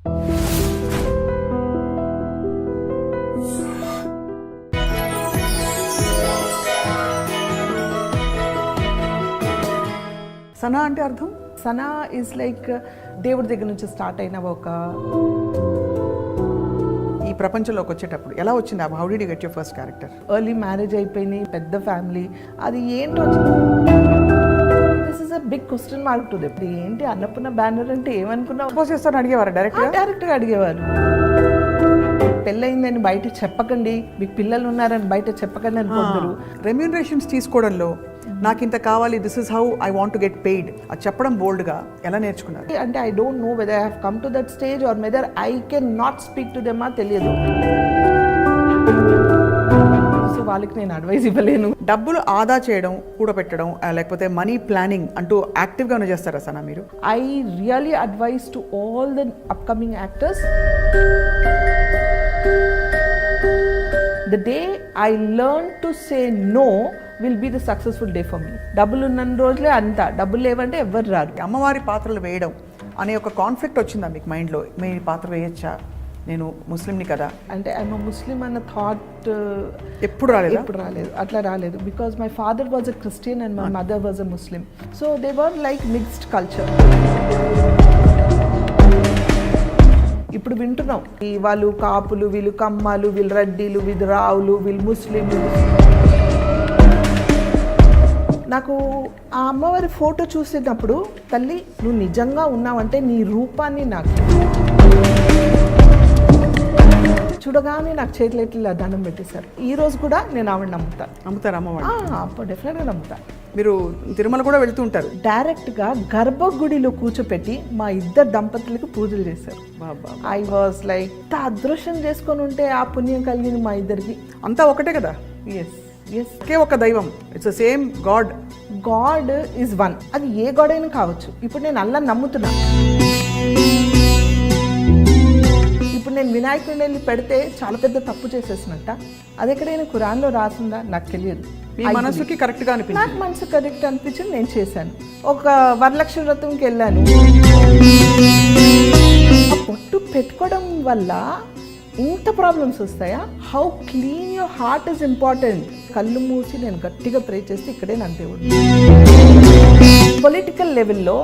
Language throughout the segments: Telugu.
సనా అంటే అర్థం? సనా ఈజ్ లైక్ దేవుడి దగ్గర నుంచి స్టార్ట్ అయిన ఒక ఈ ప్రపంచంలోకి వచ్చేటప్పుడు ఎలా వచ్చింది? How did you get your first character? Early marriage అయిపోయింది, పెద్ద ఫ్యామిలీ, అది ఏంటో this is a big question mark to them. ఏంటి అన్నపూర్ణ బ్యానర్ అంటే ఏమనుకున్నావు? సపోజ్ చేస్తాను అడిగేవారు డైరెక్ట్గా అడిగేవారు. పెళ్ళయిందని బయట చెప్పకండి, మీకు పిల్లలు ఉన్నారని బయట చెప్పకండి అని కొందరు. రెమ్యూనరేషన్స్ తీసుకోవడంలో నాకు ఇంత కావాలి, this is how I want to get paid, అది చెప్పడం బోల్డ్గా ఎలా నేర్చుకున్నారు? అంటే I don't know whether I have come to that stage or whether I can not speak to them, తెలియదు. సో వాళ్ళకి నేను అడ్వైస్ ఇవ్వలేను. డబ్బులు ఆదా చేయడం, కూడబెట్టడం, లేకపోతే మనీ ప్లానింగ్ అంటూ యాక్టివ్గానే చేస్తారా సనా మీరు? I really advice to all the upcoming actors, the day I learn to say no will be the successful day for me. డబ్బులు ఉన్న రోజులే అంతా, డబ్బులు లేవంటే ఎవ్వరు రారు. అమ్మవారి పాత్రలు వేయడం అనే ఒక కాన్ఫ్లిక్ట్ వచ్చిందా మీకు మైండ్లో? మీ పాత్ర వేయచ్చా, నేను ముస్లింని కదా అంటే ఐఎమ్ ముస్లిం అన్న థాట్ ఎప్పుడు రాలేదు? ఎప్పుడు రాలేదు, అట్లా రాలేదు. Because my father was a Christian and my mother was a Muslim, so they were like mixed culture. ఇప్పుడు వింటున్నాం వాళ్ళు కాపులు, వీళ్ళు కమ్మాలు, వీళ్ళు రెడ్డిలు, వీళ్ళు రావులు, వీళ్ళు ముస్లింలు. నాకు ఆ అమ్మవారి ఫోటో చూసేటప్పుడు, తల్లి నువ్వు నిజంగా ఉన్నావంటే నీ రూపాన్ని నాకు చూడగానే నాకు చేతులు ఎట్లా దండం పెట్టేశారు. ఈ రోజు కూడా నేను ఆవిడ నమ్ముతాను. నమ్ముతారు అమ్మవారు? అప్పుడు డెఫినెట్గా నమ్ముతాను. మీరు తిరుమల కూడా వెళ్తూ ఉంటారు? డైరెక్ట్గా గర్భగుడిలో కూర్చోపెట్టి మా ఇద్దరు దంపతులకు పూజలు చేశారు. ఐ వాజ్ లైక్ అదృష్టం చేసుకొని ఉంటే ఆ పుణ్యం కలిగింది మా ఇద్దరికి. అంతా ఒకటే కదా? ఎస్ ఎస్, ఒకే ఒక దైవం, it's same God. God is one. అది ఏ గాడ్ అయినా కావచ్చు. ఇప్పుడు నేను అల్లా నమ్ముతున్నా, ఇప్పుడు నేను వినాయకుడిని వెళ్ళి పెడితే చాలా పెద్ద తప్పు చేసేసినట్ట. అది ఎక్కడైనా ఖురాన్లో రాసిందా నాకు తెలియదు. మీ మనసుకి కరెక్ట్గా అనిపించింది? నాకు మనసు కరెక్ట్ అనిపించింది, నేను చేశాను. ఒక వరలక్ష్మి వ్రతంకి వెళ్ళాను. ఆ పొట్టు పెట్టుకోవడం వల్ల ఇంత ప్రాబ్లమ్స్ వస్తాయా? How clean your heart is important. కళ్ళు మూసి నేను గట్టిగా ప్రే చేస్తే ఇక్కడే నా దేవుడు. పొలిటికల్ లెవెల్లో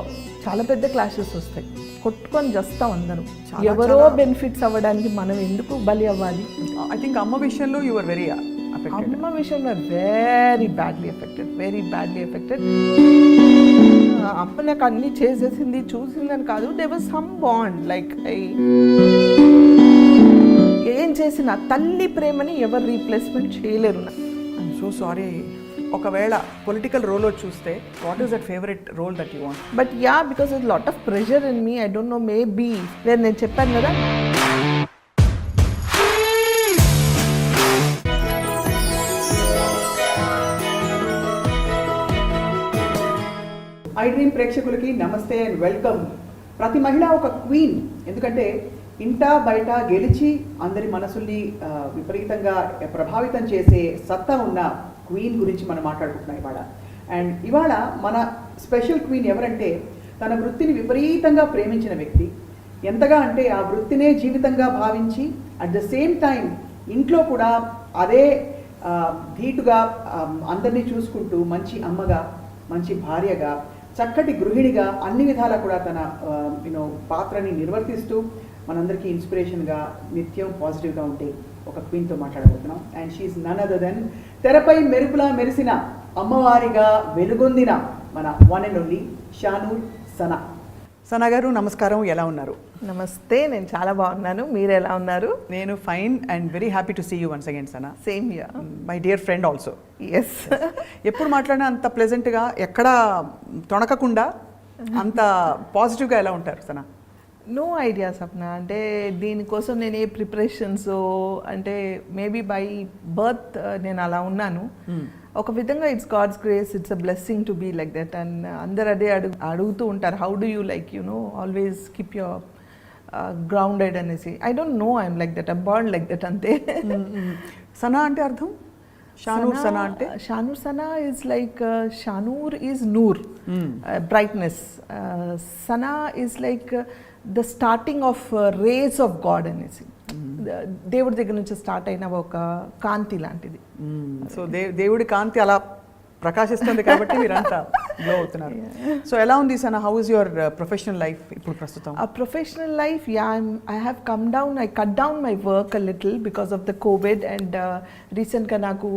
చాలా పెద్ద క్లాషెస్ వస్తాయి, కొట్టుకొని చేస్తాం అందరం. ఎవరో బెనిఫిట్స్ అవ్వడానికి మనం ఎందుకు బలి అవ్వాలి? ఐ థింక్ అమ్మ విషయంలో యు ఆర్ వెరీ అమ్మ విషయంలో వెరీ బ్యాడ్లీ ఎఫెక్టెడ్. అమ్మ నాకు అన్ని చేసేసింది, చూసిందని కాదు. They was some bond like ఏం చేసిన తల్లి ప్రేమని ఎవరు రీప్లేస్మెంట్ చేయలేరు. I'm so sorry. ఒకవేళ పొలిటికల్ రోల్ చూస్తే what is that favourite role that you want? But yeah, because it's lot of pressure in me. I don't know, maybe where నేను చెప్పాను కదా. ఐ డ్రీమ్ ప్రేక్షకులకి నమస్తే అండ్ వెల్కమ్. ప్రతి మహిళ ఒక క్వీన్, ఎందుకంటే ఇంట బయట గెలిచి అందరి మనసుల్ని విపరీతంగా ప్రభావితం చేసే సత్తా ఉన్న క్వీన్ గురించి మనం మాట్లాడుకుంటున్నాం ఇవాళ. అండ్ ఇవాళ మన స్పెషల్ క్వీన్ ఎవరంటే, తన వృత్తిని విపరీతంగా ప్రేమించిన వ్యక్తి. ఎంతగా అంటే ఆ వృత్తినే జీవితంగా భావించి అట్ ద సేమ్ టైం ఇంట్లో కూడా అదే ధీటుగా అందరినీ చూసుకుంటూ మంచి అమ్మగా, మంచి భార్యగా, చక్కటి గృహిణిగా అన్ని విధాలా కూడా తన పాత్రని నిర్వర్తిస్తూ మనందరికీ ఇన్స్పిరేషన్గా నిత్యం పాజిటివ్గా ఉంటే ఒక క్వీన్తో మాట్లాడబోతున్నాం. And she is none other than తెరపై మెరుపులా మెరిసిన, అమ్మవారిగా వెలుగొందిన మన one and only Shanoor Sana. Sana garu నమస్కారం, ఎలా ఉన్నారు? నమస్తే, నేను చాలా బాగున్నాను. మీరు ఎలా ఉన్నారు? నేను fine and very happy to see you once again Sana. Same here, my dear friend also. Yes. ఎప్పుడు మాట్లాడినా అంత ప్లెజెంట్గా, ఎక్కడా తొణకకుండా అంత పాజిటివ్గా ఎలా ఉంటారు సనా? No idea Sapna. అంటే దీనికోసం నేను ఏ ప్రిపరేషన్స్, అంటే మేబీ బై బర్త్ నేను అలా ఉన్నాను. ఒక విధంగా it's God's grace, it's a blessing to be like that. And అందరు అదే అడుగుతూ ఉంటారు, how do you like always keep your grounded అనేసి. I don't know, I'm like that, I born like that అంతే. సనా అంటే అర్థం? షానూర్ సనా అంటే? Shanoor Sana is like, Shanoor is నూర్, brightness. Sana is like the starting of race of God అనేసి దేవుడి దగ్గర నుంచి స్టార్ట్ అయిన ఒక కాంతి లాంటిది. సో దేవుడి కాంతి అలా ప్రకాశిస్తుంది కాబట్టి మీరంతా గ్లో అవుతున్నారు. సో ఎలా ఉంది Sana, how is your professional life ఇప్పుడు ప్రస్తుతం? A professional life, yeah, I have come down, I cut down my work a little because of the COVID and recent గా నాకు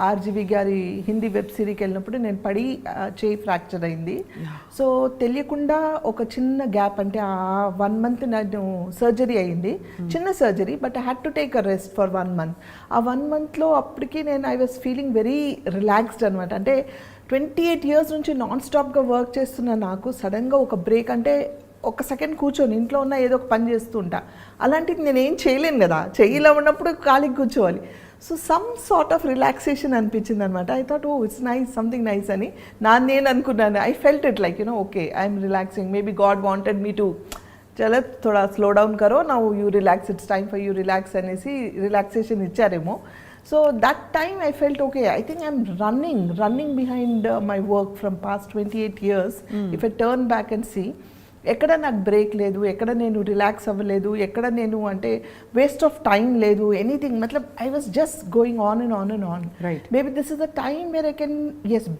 ఆర్జీవి గారి హిందీ వెబ్ సిరీకి వెళ్ళినప్పుడు నేను పడి చేయి ఫ్రాక్చర్ అయింది. సో తెలియకుండా ఒక చిన్న గ్యాప్, అంటే ఆ 1 month నేను సర్జరీ అయింది, చిన్న surgery, but I had to take a rest for 1 month. ఆ 1 monthలో అప్పటికి నేను I was feeling very relaxed అనమాట. అంటే 28 years నుంచి నాన్ స్టాప్గా వర్క్ చేస్తున్న నాకు సడన్గా ఒక బ్రేక్, అంటే ఒక సెకండ్ కూర్చొని ఇంట్లో ఉన్న ఏదో ఒక పని చేస్తుంటా, అలాంటిది నేను ఏం చేయలేను కదా, చెయ్యిలో ఉన్నప్పుడు ఖాళీకి కూర్చోవాలి. So some sort of relaxation అనిపించింది అనమాట. I thought oh it's nice, something nice అని నేను అనుకున్నాను. I felt it like okay I'm relaxing, maybe God wanted me to చలో థోడా స్లో డౌన్ కరో, now you relax, it's time for you relax అనేసి రిలాక్సేషన్ ఇచ్చారేమో. So that time I felt okay, I think I'm running behind my work from past 28 years. If I turn back and see, ఎక్కడ నాకు బ్రేక్ లేదు, ఎక్కడ నేను రిలాక్స్ అవ్వలేదు, ఎక్కడ నేను అంటే వేస్ట్ ఆఫ్ టైం లేదు, ఎనీథింగ్. మతలబ్ I was just going on and on and on. Maybe this is the time where I can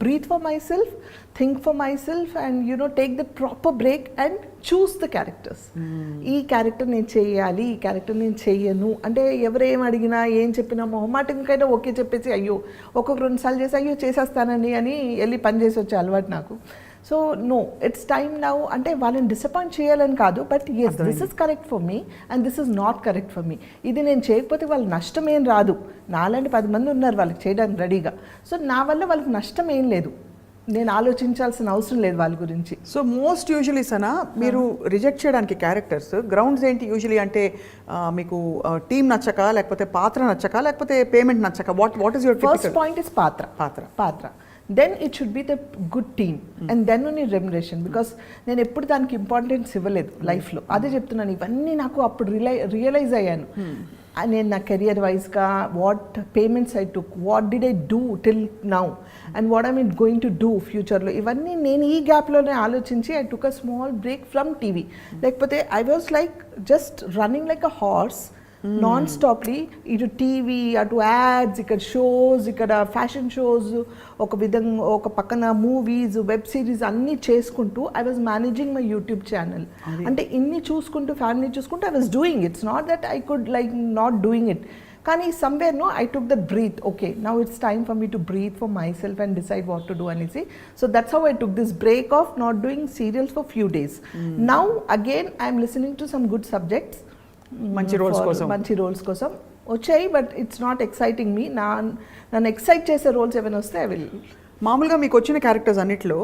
breathe for my self, think for my self and take the proper break and choose the characters. ఈ క్యారెక్టర్ నేను చేయాలి, ఈ క్యారెక్టర్ నేను చెయ్యను అంటే ఎవరేం అడిగినా ఏం చెప్పినా మొహమాటంకైనా ఓకే చెప్పేసి అయ్యో ఒక్కొక్క 2 సార్లు చేసి అయ్యో చేసేస్తానని అని వెళ్ళి పని చేసి వచ్చే అలవాటు నాకు. So no, it's time now, అంటే వాళ్ళని డిసప్పాయింట్ చేయాలని కాదు, but yes this is correct for me and this is not correct for me. ఇది నేను చేయకపోతే వాళ్ళ నష్టం ఏం రాదు, నాలాంటి 10 మంది ఉన్నారు వాళ్ళకి చేయడానికి రెడీగా. సో నా వల్ల వాళ్ళకి నష్టం ఏం లేదు, నేను ఆలోచించాల్సిన అవసరం లేదు వాళ్ళ గురించి. సో మోస్ట్ యూజువలీ సనా మీరు రిజెక్ట్ చేయడానికి క్యారెక్టర్స్ గ్రౌండ్స్ ఏంటి యూజువలీ? అంటే మీకు టీమ్ నచ్చక, లేకపోతే పాత్ర నచ్చక, లేకపోతే పేమెంట్ నచ్చక? What is your first point is పాత్ర. Then it should be the good team and then only remuneration, because నేను ఎప్పుడు దానికి ఇంపార్టెన్స్ ఇవ్వలేదు లైఫ్లో. అదే చెప్తున్నాను, ఇవన్నీ నాకు అప్పుడు రియలైజ్ అయ్యాను. నేను నా కెరియర్ వైజ్గా what payments I took, what did I do till now and what I mean going to do ఫ్యూచర్లో, ఇవన్నీ నేను ఈ గ్యాప్లోనే ఆలోచించి I took a small break from TV. లేకపోతే I was like just running like a horse non stoply, ఇటు టీవీ, అటు యాడ్స్, ఇక్కడ షోస్, ఇక్కడ ఫ్యాషన్ షోస్, ఒక విధంగా ఒక పక్కన మూవీస్, వెబ్ సిరీస్ అన్నీ చేసుకుంటూ I was managing my YouTube channel. అంటే ఇన్ని చూసుకుంటూ ఫ్యామిలీ చూసుకుంటూ I was doing. It's not that I could like not doing it, కానీ somewhere no I took that breath. Okay now it's time for me to breathe for my self and decide what to do అనేసి. So that's how I took this break of not doing serials for few days. Now again I'm listening to some good subjects, మంచి రోల్స్ కోసం వచ్చాయి, బట్ ఇట్స్ నాట్ ఎక్సైటింగ్ మీ. నన్ను ఎక్సైట్ చేసే రోల్స్ ఏమైనా వస్తే ఐ విల్. మామూలుగా మీకు వచ్చిన క్యారెక్టర్స్ అన్నిట్లో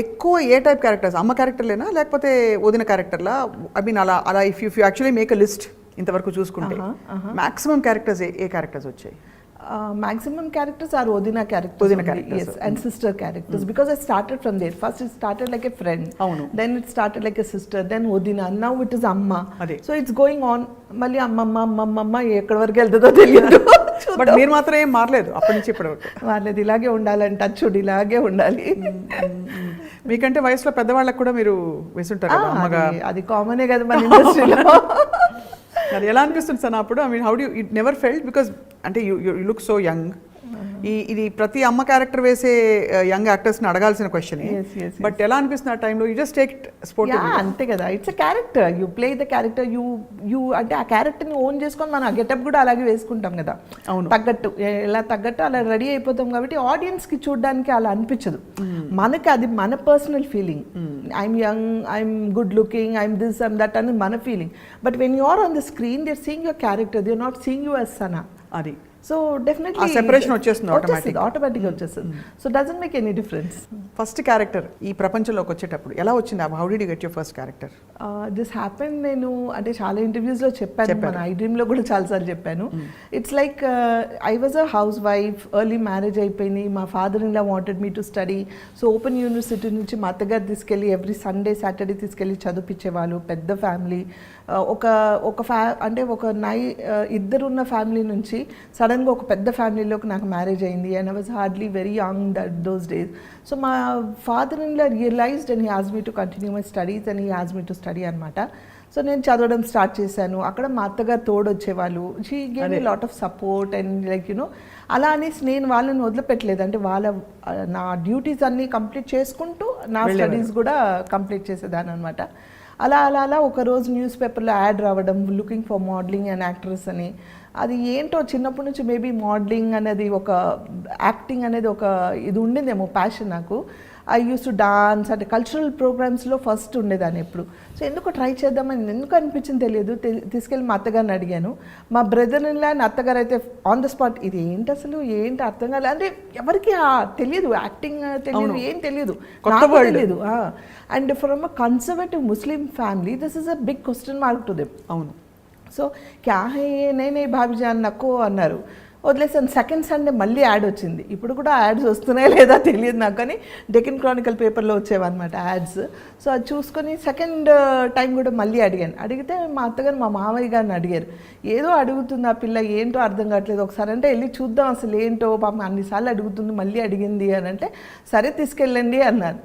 ఎక్కువ ఏ టైప్ క్యారెక్టర్స్? అమ్మ క్యారెక్టర్లేనా, లేకపోతే వదిన క్యారెక్టర్లా? ఐ మీన్ అలా if you actually make a list ఇంతవరకు చూసుకుంటే మాక్సిమం క్యారెక్టర్స్ ఏ క్యారెక్టర్స్ వచ్చాయి? Maximum characters are Odina characters. Yes, and sister characters. Because I started from there. First it started like a friend. Then it started like a sister. Then Odina. Now it is Amma. So it's going on. Mali Amma ekkada varaku veltado teliyadu. But meer maatram em maaraledu appadi nunchi ippadi varaku. Maaraledu, ilage undalani, touch ilage undali. మీకంటే వయసులో పెద్దవాళ్ళకి కూడా మీరు వేసుంటారు కదా అమ్మగా. అది కామనే కదా మన ఇండస్ట్రీలో. అది ఎలా అనిపిస్తుంది సార్ అప్పుడు? I mean how do it never felt, because అంటే యూ లుక్ సో యంగ్. ఇది ప్రతి అమ్మ క్యారెక్టర్ వేసే యంగ్ యాక్టర్స్ని అడగాల్సిన క్వశ్చన్. బట్ ఎలా అనిపిస్తుంది ఆ టైంలో? You just take sport. అంతే కదా, it's a character, you play the character, you అంటే ఆ క్యారెక్టర్ని ఓన్ చేసుకొని మనం ఆ గెటప్ కూడా అలాగే వేసుకుంటాం కదా, తగ్గట్టు ఎలా తగ్గట్టు అలా రెడీ అయిపోతాం. కాబట్టి ఆడియన్స్కి చూడడానికి అలా అనిపించదు, మనకి అది మన personal feeling. I'm young, I'm good looking, I'm this and that అని మన feeling. But when you are on the screen they are seeing your character, they are not seeing you as Sana. అది సో డెఫినెట్లీ సెపరేషన్ వచ్చేస్తుంది, ఆటోమేటిక్గా వచ్చేస్తుంది. So doesn't make any difference. First character ఈ ప్రపంచంలోకి వచ్చేటప్పుడు ఎలా వచ్చింది? How did you get your first character? This happen, నేను అంటే చాలా ఇంటర్వ్యూస్లో చెప్పాను, మన ఐ డ్రీమ్లో కూడా చాలాసార్లు చెప్పాను. It's like I was a house wife, early marriage అయిపోయింది, మా father in law wanted me to study. So open university నుంచి మా అత్తగారు తీసుకెళ్ళి ఎవ్రీ సండే సాటర్డే తీసుకెళ్ళి చదివించేవాళ్ళు. పెద్ద ఫ్యామిలీ, ఒక ఇద్దరున్న ఫ్యామిలీ నుంచి సడన్ సడన్గా ఒక పెద్ద ఫ్యామిలీలోకి నాకు మ్యారేజ్ అయింది and I was hardly very young those days. So మా father in law realised and he as me to continue my studies and he as me to study అనమాట. సో నేను చదవడం స్టార్ట్ చేశాను. అక్కడ మా అత్తగారు తోడు వచ్చేవాళ్ళు. She gave me lot of support and like you know అలా అనేసి నేను వాళ్ళని వదిలిపెట్టలేదు. అంటే నా డ్యూటీస్ అన్నీ కంప్లీట్ చేసుకుంటూ నా స్టడీస్ కూడా కంప్లీట్ చేసేదాన్ని అనమాట. అలా ఒకరోజు న్యూస్ పేపర్లో యాడ్ రావడం, looking for modelling and actress అని. అది ఏంటో చిన్నప్పటి నుంచి మేబీ మోడలింగ్ అనేది ఒక యాక్టింగ్ అనేది ఒక ఇది ఉండిందేమో ప్యాషన్ నాకు. ఐ యూస్ టు డాన్స్ అంటే కల్చరల్ ప్రోగ్రామ్స్లో ఫస్ట్ ఉండేదాన్ని ఎప్పుడు. సో ఎందుకు ట్రై చేద్దామని ఎందుకు అనిపించింది తెలియదు. తీసుకెళ్ళి మా అత్తగారిని అడిగాను. మా బ్రదర్ ఇన్ లా అండ్ అత్తగారు అయితే ఆన్ ద స్పాట్ ఇది ఏంటి అసలు ఏంటి అర్థం కాలేదు. అంటే ఎవరికి తెలియదు, యాక్టింగ్ తెలియదు, ఏం తెలియదు, తెలియదు. And from a conservative Muslim family this is a big question mark to them. అవును. సో క్యా హే నేనే భాబీజాన్ నక్కో అన్నారు. వదిలేసాను. సెకండ్ సండే మళ్ళీ యాడ్ వచ్చింది. ఇప్పుడు కూడా యాడ్స్ వస్తున్నాయా లేదా తెలియదు నాకు, కానీ డెక్కన్ క్రానికల్ పేపర్లో వచ్చేవన్నమాట యాడ్స్. సో అది చూసుకొని సెకండ్ టైం కూడా మళ్ళీ అడిగితే మా అత్తగారు మా మామయ్య గారిని అడిగారు. ఏదో అడుగుతుంది ఆ పిల్ల, ఏంటో అర్థం కావట్లేదు, ఒకసారి అంటే వెళ్ళి చూద్దాం అసలు ఏంటో, పాపం అన్నిసార్లు అడుగుతుంది మళ్ళీ అడిగింది అని అంటే సరే తీసుకెళ్ళండి అన్నారు.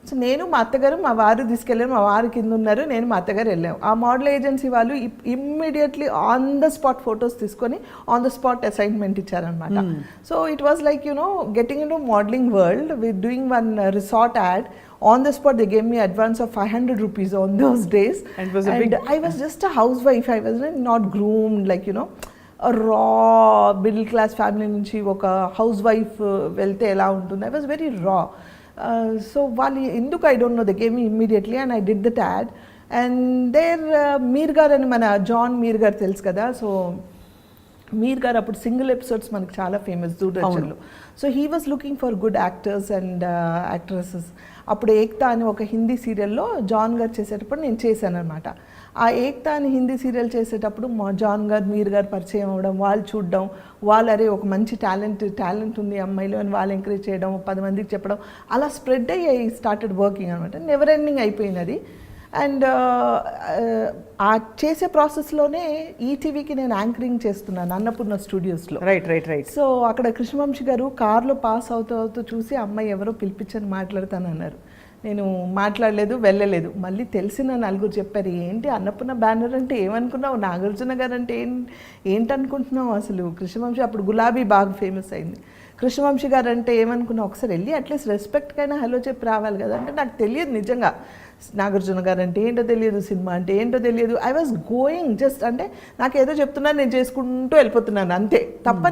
సో నేను మా అత్తగారు మా వారు తీసుకెళ్ళారు. మా వారు కింద ఉన్నారు, నేను మా అత్తగారు వెళ్ళాము. ఆ మోడల్ ఏజెన్సీ వాళ్ళు immediately on the spot photos తీసుకొని ఆన్ ద స్పాట్ అసైన్మెంట్ ఇచ్చారనమాట. So it was like you know getting in to modelling world with doing one resort add. On the spot they gave me advance of 500 rupees on those days, and I was just a housewife. I was not groomed like you know a raw middle class family నుంచి ఒక హౌస్ వైఫ్ వెళ్తే ఎలా ఉంటుంది. I was very raw. So వాళ్ళు ఎందుకు I don't know they gave me immediately and I did that ad. And there Meer గారు అని మన జాన్ మీర్ గారు తెలుసు కదా. సో మీర్ గారు అప్పుడు సింగిల్ ఎపిసోడ్స్ మనకు చాలా ఫేమస్ దూరదర్శన్లో. So he was looking for good actors and actresses. అప్పుడు ఏక్తా అని ఒక హిందీ సీరియల్లో జాన్ గారు చేసేటప్పుడు నేను చేశాను అనమాట. ఆ ఏక్తా అని హిందీ సీరియల్ చేసేటప్పుడు మా జాన్ గారు మీర్ గారు పరిచయం అవ్వడం, వాళ్ళు చూడడం, వాళ్ళు అరే ఒక మంచి టాలెంట్ ఉంది అమ్మాయిలో అని వాళ్ళు ఎంకరేజ్ చేయడం, 10 మందికి చెప్పడం, అలా స్ప్రెడ్ అయ్యి ఐ స్టార్టెడ్ వర్కింగ్ అనమాట. నెవర్ ఎండింగ్ అయిపోయింది అది. అండ్ ఆ చేసే ప్రాసెస్లోనే ఈటీవీకి నేను యాంకరింగ్ చేస్తున్నాను అన్నపూర్ణ స్టూడియోస్లో. రైట్. సో అక్కడ కృష్ణవంశీ గారు కార్లో పాస్ అవుతూ చూసి అమ్మాయి ఎవరో పిలిపించని మాట్లాడతానన్నారు. నేను మాట్లాడలేదు, వెళ్ళలేదు. మళ్ళీ తెలిసిన నలుగురు చెప్పారు, ఏంటి అన్నపూర్ణ బ్యానర్ అంటే ఏమనుకున్నావు, నాగార్జున గారు అంటే ఏంటనుకుంటున్నావు అసలు. కృష్ణవంశీ అప్పుడు గులాబీ బాగా ఫేమస్ అయింది. కృష్ణవంశీ గారు అంటే ఏమనుకున్నావు, ఒకసారి వెళ్ళి అట్లీస్ట్ రెస్పెక్ట్కైనా హలో చెప్పి రావాలి కదా. అంటే నాకు తెలియదు నిజంగా నాగార్జున గారు అంటే ఏంటో తెలియదు, సినిమా అంటే ఏంటో తెలియదు. ఐ వాజ్ గోయింగ్ జస్ట్ అంటే నాకు ఏదో చెప్తున్నాను, నేను చేసుకుంటూ వెళ్ళిపోతున్నాను అంతే తప్ప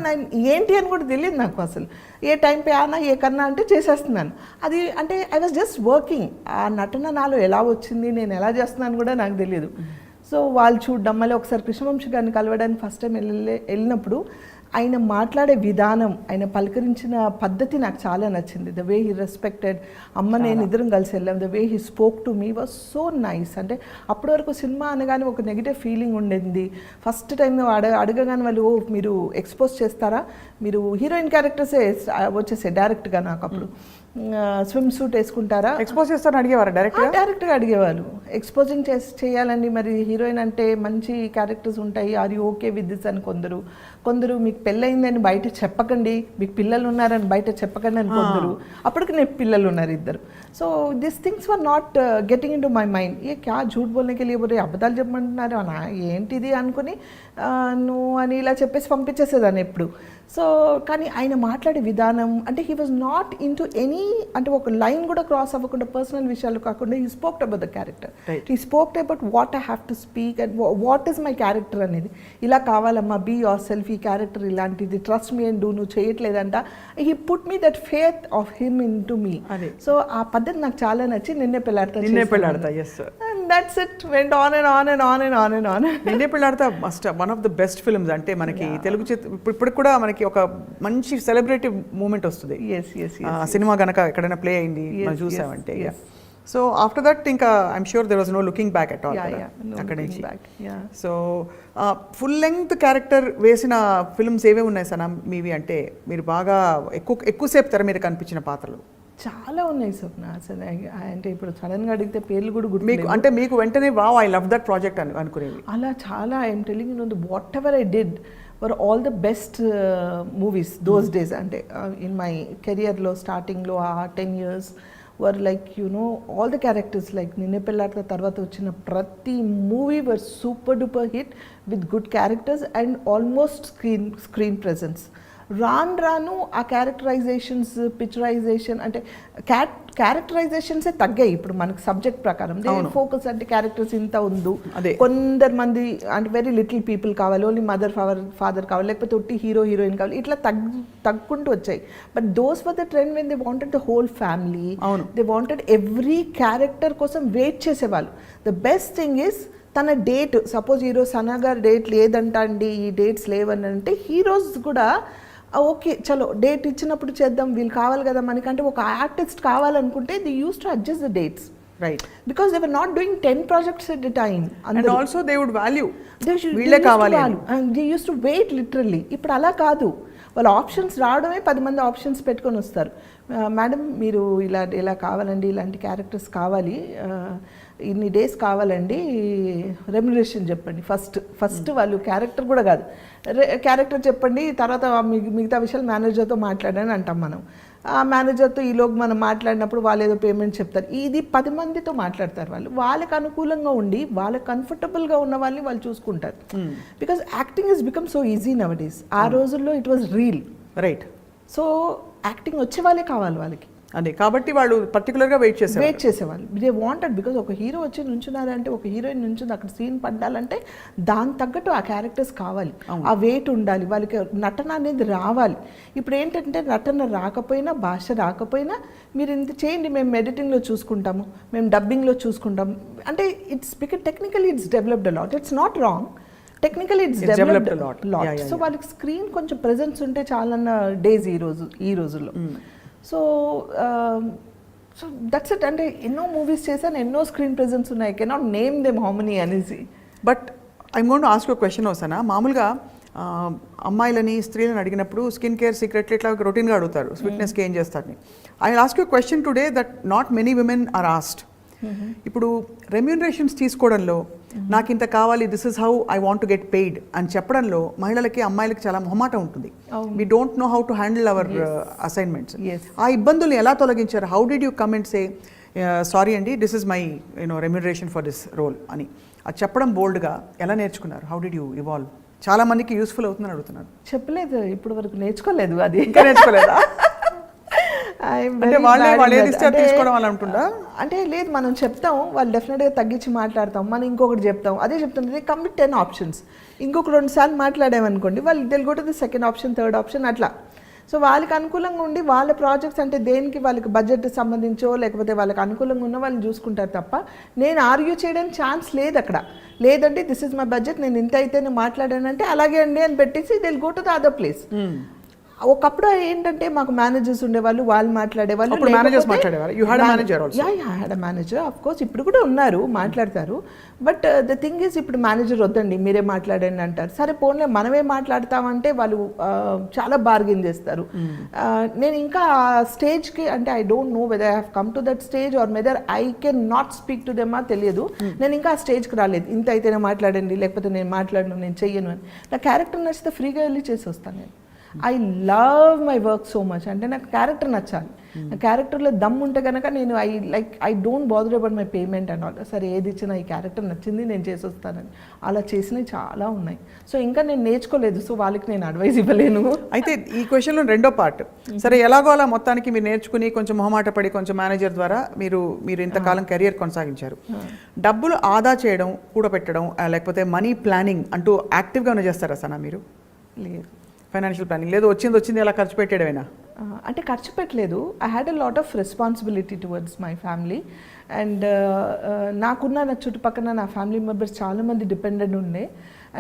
ఏంటి అని కూడా తెలియదు నాకు అసలు. ఏ టైం పే ఆనా ఏ కన్నా అంటే చేసేస్తున్నాను. అది అంటే ఐ వాజ్ జస్ట్ వర్కింగ్. ఆ నటన నాలో ఎలా వచ్చింది, నేను ఎలా చేస్తున్నాను కూడా నాకు తెలియదు. సో వాళ్ళు చూడడం, మళ్ళీ ఒకసారి కృష్ణవంశీ గారిని కలవడానికి ఫస్ట్ టైం వెళ్ళినప్పుడు ఆయన మాట్లాడే విధానం, ఆయన పలకరించిన పద్ధతి నాకు చాలా నచ్చింది. The way he respected. అమ్మ నేను ఇద్దరం కలిసి వెళ్ళాం. The way he spoke to me was so nice. అంటే అప్పటి వరకు సినిమా అనగానే ఒక నెగిటివ్ ఫీలింగ్ ఉండేది. ఫస్ట్ టైం అడగగానే వాళ్ళు మీరు ఎక్స్పోజ్ చేస్తారా, మీరు హీరోయిన్ క్యారెక్టర్సే వచ్చేసే డైరెక్ట్గా. నాకు అప్పుడు స్విమ్ సూట్ వేసుకుంటారా, ఎక్స్పోజ్ చేస్తారని అడిగేవారు డైరెక్ట్గా అడిగేవాళ్ళు. ఎక్స్పోజింగ్ చేయాలండి, మరి హీరోయిన్ అంటే మంచి క్యారెక్టర్స్ ఉంటాయి, are you okay with this అని కొందరు మీకు పెళ్ళయిందని బయట చెప్పకండి, మీకు పిల్లలు ఉన్నారని బయట చెప్పకండి అని కొందరు. అప్పటికి నేను పిల్లలు ఉన్నారు 2. So this things were not getting in to my mind. ఏ క్యా झूठ बोलने के लिए बोल रहे, అబద్ధాలు చెప్పమంటున్నారు అనా ఏంటిది అనుకుని నువ్వు అని ఇలా చెప్పేసి పంపించేసేదాన్ని ఎప్పుడు. సో కానీ ఆయన మాట్లాడే విధానం అంటే he was not in to any అంటే ఒక లైన్ కూడా క్రాస్ అవ్వకుండా పర్సనల్ విషయాలు కాకుండా he spoked about the character. He spoked about what I have to speak and what is my character అనేది. ఇలా కావాలమ్మా, బీ యువర్ సెల్ఫ్, ఈ క్యారెక్టర్ ఇలాంటిది, ట్రస్ట్ మీ అండ్ డూ, నువ్వు చేయట్లేదంట. He put me that faith of him in to me. So ఆ పద్ధతి నాకు చాలా నచ్చి నిన్నే Pelladata. And that's it, went on and on and on and on and on. Ninne Pelladatha must one of the best films. అంటే మనకి తెలుగు ఇప్పుడు కూడా మనకి ఒక మంచి సెలబ్రిటీ మూమెంట్ వస్తుంది. సినిమా కనుక ఎక్కడైనా ప్లే అయింది మనం చూసామంటే. సో ఆఫ్టర్ దట్ ఇంకా I'm sure there was no looking back at all అక్కడి నుంచి. సో ఫుల్ లెంగ్త్ క్యారెక్టర్ వేసిన ఫిల్మ్స్ ఏవే ఉన్నాయి సనా మీవి? అంటే మీరు బాగా ఎక్కువసేపు తెర మీద కనిపించిన పాత్రలు చాలా ఉన్నాయి స్వప్న అసలు అంటే ఇప్పుడు సడన్గా అడిగితే పేర్లు కూడా గుర్తు మీకు అంటే మీకు వెంటనే wow I love that project అని అనుకునేవి? అలా చాలా I'm telling you know what ever I did were all the best movies those days. అంటే ఇన్ మై కెరియర్లో స్టార్టింగ్లో ఆ 10 years were like you know all the characters like నిన్నే పెళ్ళాట తర్వాత వచ్చిన ప్రతి movie were super duper hit with good characters and almost screen presence. రాను ఆ క్యారెక్టరైజేషన్స్ పిక్చరైజేషన్ అంటే క్యారెక్టరైజేషన్సే తగ్గాయి ఇప్పుడు మనకి సబ్జెక్ట్ ప్రకారం. ఫోకస్ అంటే క్యారెక్టర్స్ ఇంత ఉందు, కొందరు మంది అంటే వెరీ లిటిల్ పీపుల్ కావాలి, ఓన్లీ మదర్ ఫాదర్ కావాలి, లేకపోతే ఒట్టి హీరో హీరోయిన్ కావాలి, ఇట్లా తగ్గుకుంటూ వచ్చాయి. But those for the trend when they wanted the whole family, they wanted every character కోసం వెయిట్ చేసేవాళ్ళు. ద బెస్ట్ థింగ్ ఈస్ తన డేట్, సపోజ్ ఈరోజు సనా గారి డేట్ లేదంట అండి, ఈ డేట్స్ లేవని అంటే హీరోస్ కూడా ఓకే చలో డేట్ ఇచ్చినప్పుడు చేద్దాం, వీళ్ళు కావాలి కదా మనకంటే ఒక ఆర్టిస్ట్ కావాలనుకుంటే they use to adjust the dates, right? Because they were not doing 10 projects at a time. And also they would value వీళ్ళే కావాలి, they use to wait literally. ఇప్పుడు అలా కాదు, వాళ్ళ ఆప్షన్స్ రావడమే 10 మంది ఆప్షన్స్ పెట్టుకొని వస్తారు. మేడం మీరు ఇలా కావాలండి, ఇలాంటి క్యారెక్టర్స్ కావాలి, ఇన్ని డేస్ కావాలండి, రెమ్యునరేషన్ చెప్పండి. ఫస్ట్ వాళ్ళు క్యారెక్టర్ కూడా కాదు, క్యారెక్టర్ చెప్పండి, తర్వాత మిగతా విషయాలు మేనేజర్తో మాట్లాడని అంటాం మనం. ఆ మేనేజర్తో ఈలోపు మనం మాట్లాడినప్పుడు వాళ్ళు ఏదో పేమెంట్ చెప్తారు. ఇది 10 మందితో మాట్లాడతారు వాళ్ళు. వాళ్ళకి అనుకూలంగా ఉండి వాళ్ళకి కంఫర్టబుల్గా ఉన్న వాళ్ళని వాళ్ళు చూసుకుంటారు. Because acting is become so easy now days. ఆ రోజుల్లో it was reel, right? So acting వచ్చే వాళ్ళే కావాలి వాళ్ళకి. అదే కాబట్టి వాళ్ళు పర్టికులర్గా వెయిట్ చేసేవాళ్ళు. దే వాంటెడ్ బికాజ్ ఒక హీరో వచ్చి నుంచున్నారంటే, ఒక హీరోయిన్ నుంచుంది అక్కడ సీన్ పడ్డాలంటే దాని తగ్గట్టు ఆ క్యారెక్టర్స్ కావాలి, ఆ వెయిట్ ఉండాలి, వాళ్ళకి నటన అనేది రావాలి. ఇప్పుడు ఏంటంటే నటన రాకపోయినా, భాష రాకపోయినా మీరు ఇంత చేయండి, మేము ఎడిటింగ్లో చూసుకుంటాము, మేము డబ్బింగ్లో చూసుకుంటాము అంటే it's because technically it's developed a lot. It's not wrong, technically it's developed a lot. So వాళ్ళకి స్క్రీన్ కొంచెం ప్రెజెన్స్ ఉంటే చాలన్న డేస్ ఈ రోజుల్లో. So that's it. అంటే ఎన్నో మూవీస్ చేశాను, ఎన్నో స్క్రీన్ ప్రెజెన్స్ ఉన్నాయి, I cannot name them how many అనేసి. But I'm going to ask you question వస్తానా? మామూలుగా అమ్మాయిలని స్త్రీలను అడిగినప్పుడు స్కిన్ కేర్ సీక్రెట్లు ఇట్లా రొటీన్గా అడుగుతారు, స్వీట్నెస్కి ఏం చేస్తారని. I ask you question today that not many women are asked. ఇప్పుడు రెమ్యూనరేషన్స్ తీసుకోవడంలో నాకు ఇంత కావాలి, this is how I want to get paid అని చెప్పడంలో మహిళలకి అమ్మాయిలకి చాలా మొహమాటం ఉంటుంది. We don't know how to handle our assignments. ఆ ఇబ్బందులు ఎలా తొలగించారు? How did you come and say sorry అండి, this is my remuneration for this role అని అది చెప్పడం బోల్డ్గా ఎలా నేర్చుకున్నారు? How did you evolve? చాలా మందికి యూస్ఫుల్ అవుతుందని అడుగుతున్నారు. చెప్పలేదు, ఇప్పుడు వరకు నేర్చుకోలేదు. అది ఇంకా నేర్చుకోలేదా? అంటే లేదు, మనం చెప్తాం, వాళ్ళు డెఫినెట్గా తగ్గించి మాట్లాడతాం, మనం ఇంకొకటి చెప్తాం, అదే చెప్తుంది కంప్లీట్ 10 options. ఇంకొక 2 సార్లు మాట్లాడామనుకోండి, వాళ్ళు తెలుగుతుంది సెకండ్ ఆప్షన్, థర్డ్ ఆప్షన్ అట్లా. సో వాళ్ళకి అనుకూలంగా ఉండి వాళ్ళ ప్రాజెక్ట్స్ అంటే దేనికి వాళ్ళకి బడ్జెట్ సంబంధించో లేకపోతే వాళ్ళకి అనుకూలంగా ఉన్న వాళ్ళు చూసుకుంటారు తప్ప నేను ఆర్గ్యూ చేయడానికి ఛాన్స్ లేదు అక్కడ. లేదంటే దిస్ ఇస్ మై బడ్జెట్, నేను ఇంత అయితే నేను మాట్లాడానంటే అలాగే అండి అని పెట్టేసి they will go to the other place. ఒకప్పుడు ఏంటంటే మాకు మేనేజర్స్ ఉండేవాళ్ళు, వాళ్ళు మాట్లాడేవాళ్ళు. మేనేజర్ ఆఫ్ కోర్స్ ఇప్పుడు కూడా ఉన్నారు, మాట్లాడతారు. బట్ ద థింగ్ ఈజ్ ఇప్పుడు మేనేజర్ వద్దండి మీరే మాట్లాడండి అంటారు. సరే పోన్లే మనమే మాట్లాడతామంటే వాళ్ళు చాలా బార్గెన్ చేస్తారు. నేను ఇంకా స్టేజ్కి అంటే I don't know whether I have come to that stage or whether I can not speak to them తెలియదు. నేను ఇంకా ఆ స్టేజ్కి రాలేదు, ఇంత అయితేనే మాట్లాడండి లేకపోతే నేను మాట్లాడను, నేను చెయ్యను అని. నా క్యారెక్టర్ నచ్చితే ఫ్రీగా వెళ్ళి చేసి వస్తాను నేను. I love my work so much. అంటే నాకు క్యారెక్టర్ నచ్చాలి, నా క్యారెక్టర్లో దమ్ ఉంటే కనుక నేను I don't bother about my payment and all. సరే ఏది ఇచ్చినా ఈ క్యారెక్టర్ నచ్చింది నేను చేసి వస్తానని అలా చేసినవి చాలా ఉన్నాయి. సో ఇంకా నేను నేర్చుకోలేదు, సో వాళ్ళకి నేను అడ్వైస్ ఇవ్వలేను. అయితే ఈ క్వశ్చన్లో రెండో పార్ట్, సరే ఎలాగో అలా మొత్తానికి మీరు నేర్చుకుని కొంచెం మొహమాట పడి కొంచెం మేనేజర్ ద్వారా మీరు ఇంతకాలం కెరియర్ కొనసాగించారు. డబ్బులు ఆదా చేయడం, కూడబెట్టడం, లేకపోతే మనీ ప్లానింగ్ అంటూ యాక్టివ్గా చేస్తారా సనా మీరు? లేదు, ఫైనాన్షియల్ ప్లానింగ్ లేదు, వచ్చింది ఎలా ఖర్చు పెట్టేయడమేనా? అంటే ఖర్చు పెట్టలేదు. I had a lot of responsibility towards my family and నాకున్న నా చుట్టుపక్కల నా ఫ్యామిలీ మెంబర్స్ చాలామంది డిపెండెంట్ ఉండే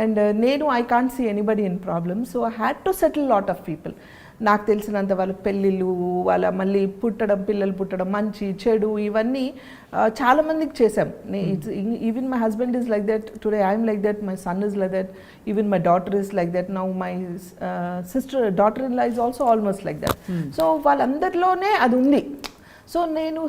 అండ్ నేను I can't see anybody in problem. So I had to settle lot of people. నాకు తెలిసినంత వాళ్ళ పెళ్ళిళ్ళు, వాళ్ళ మళ్ళీ పిల్లలు పుట్టడం, మంచి చెడు ఇవన్నీ చాలామందికి చేసాం. Even my husband is like that today, I'm like that, my son is like that, even my daughter is like that, now my daughter in law is also almost like that. So వాళ్ళందరిలోనే అది ఉంది. సో నేను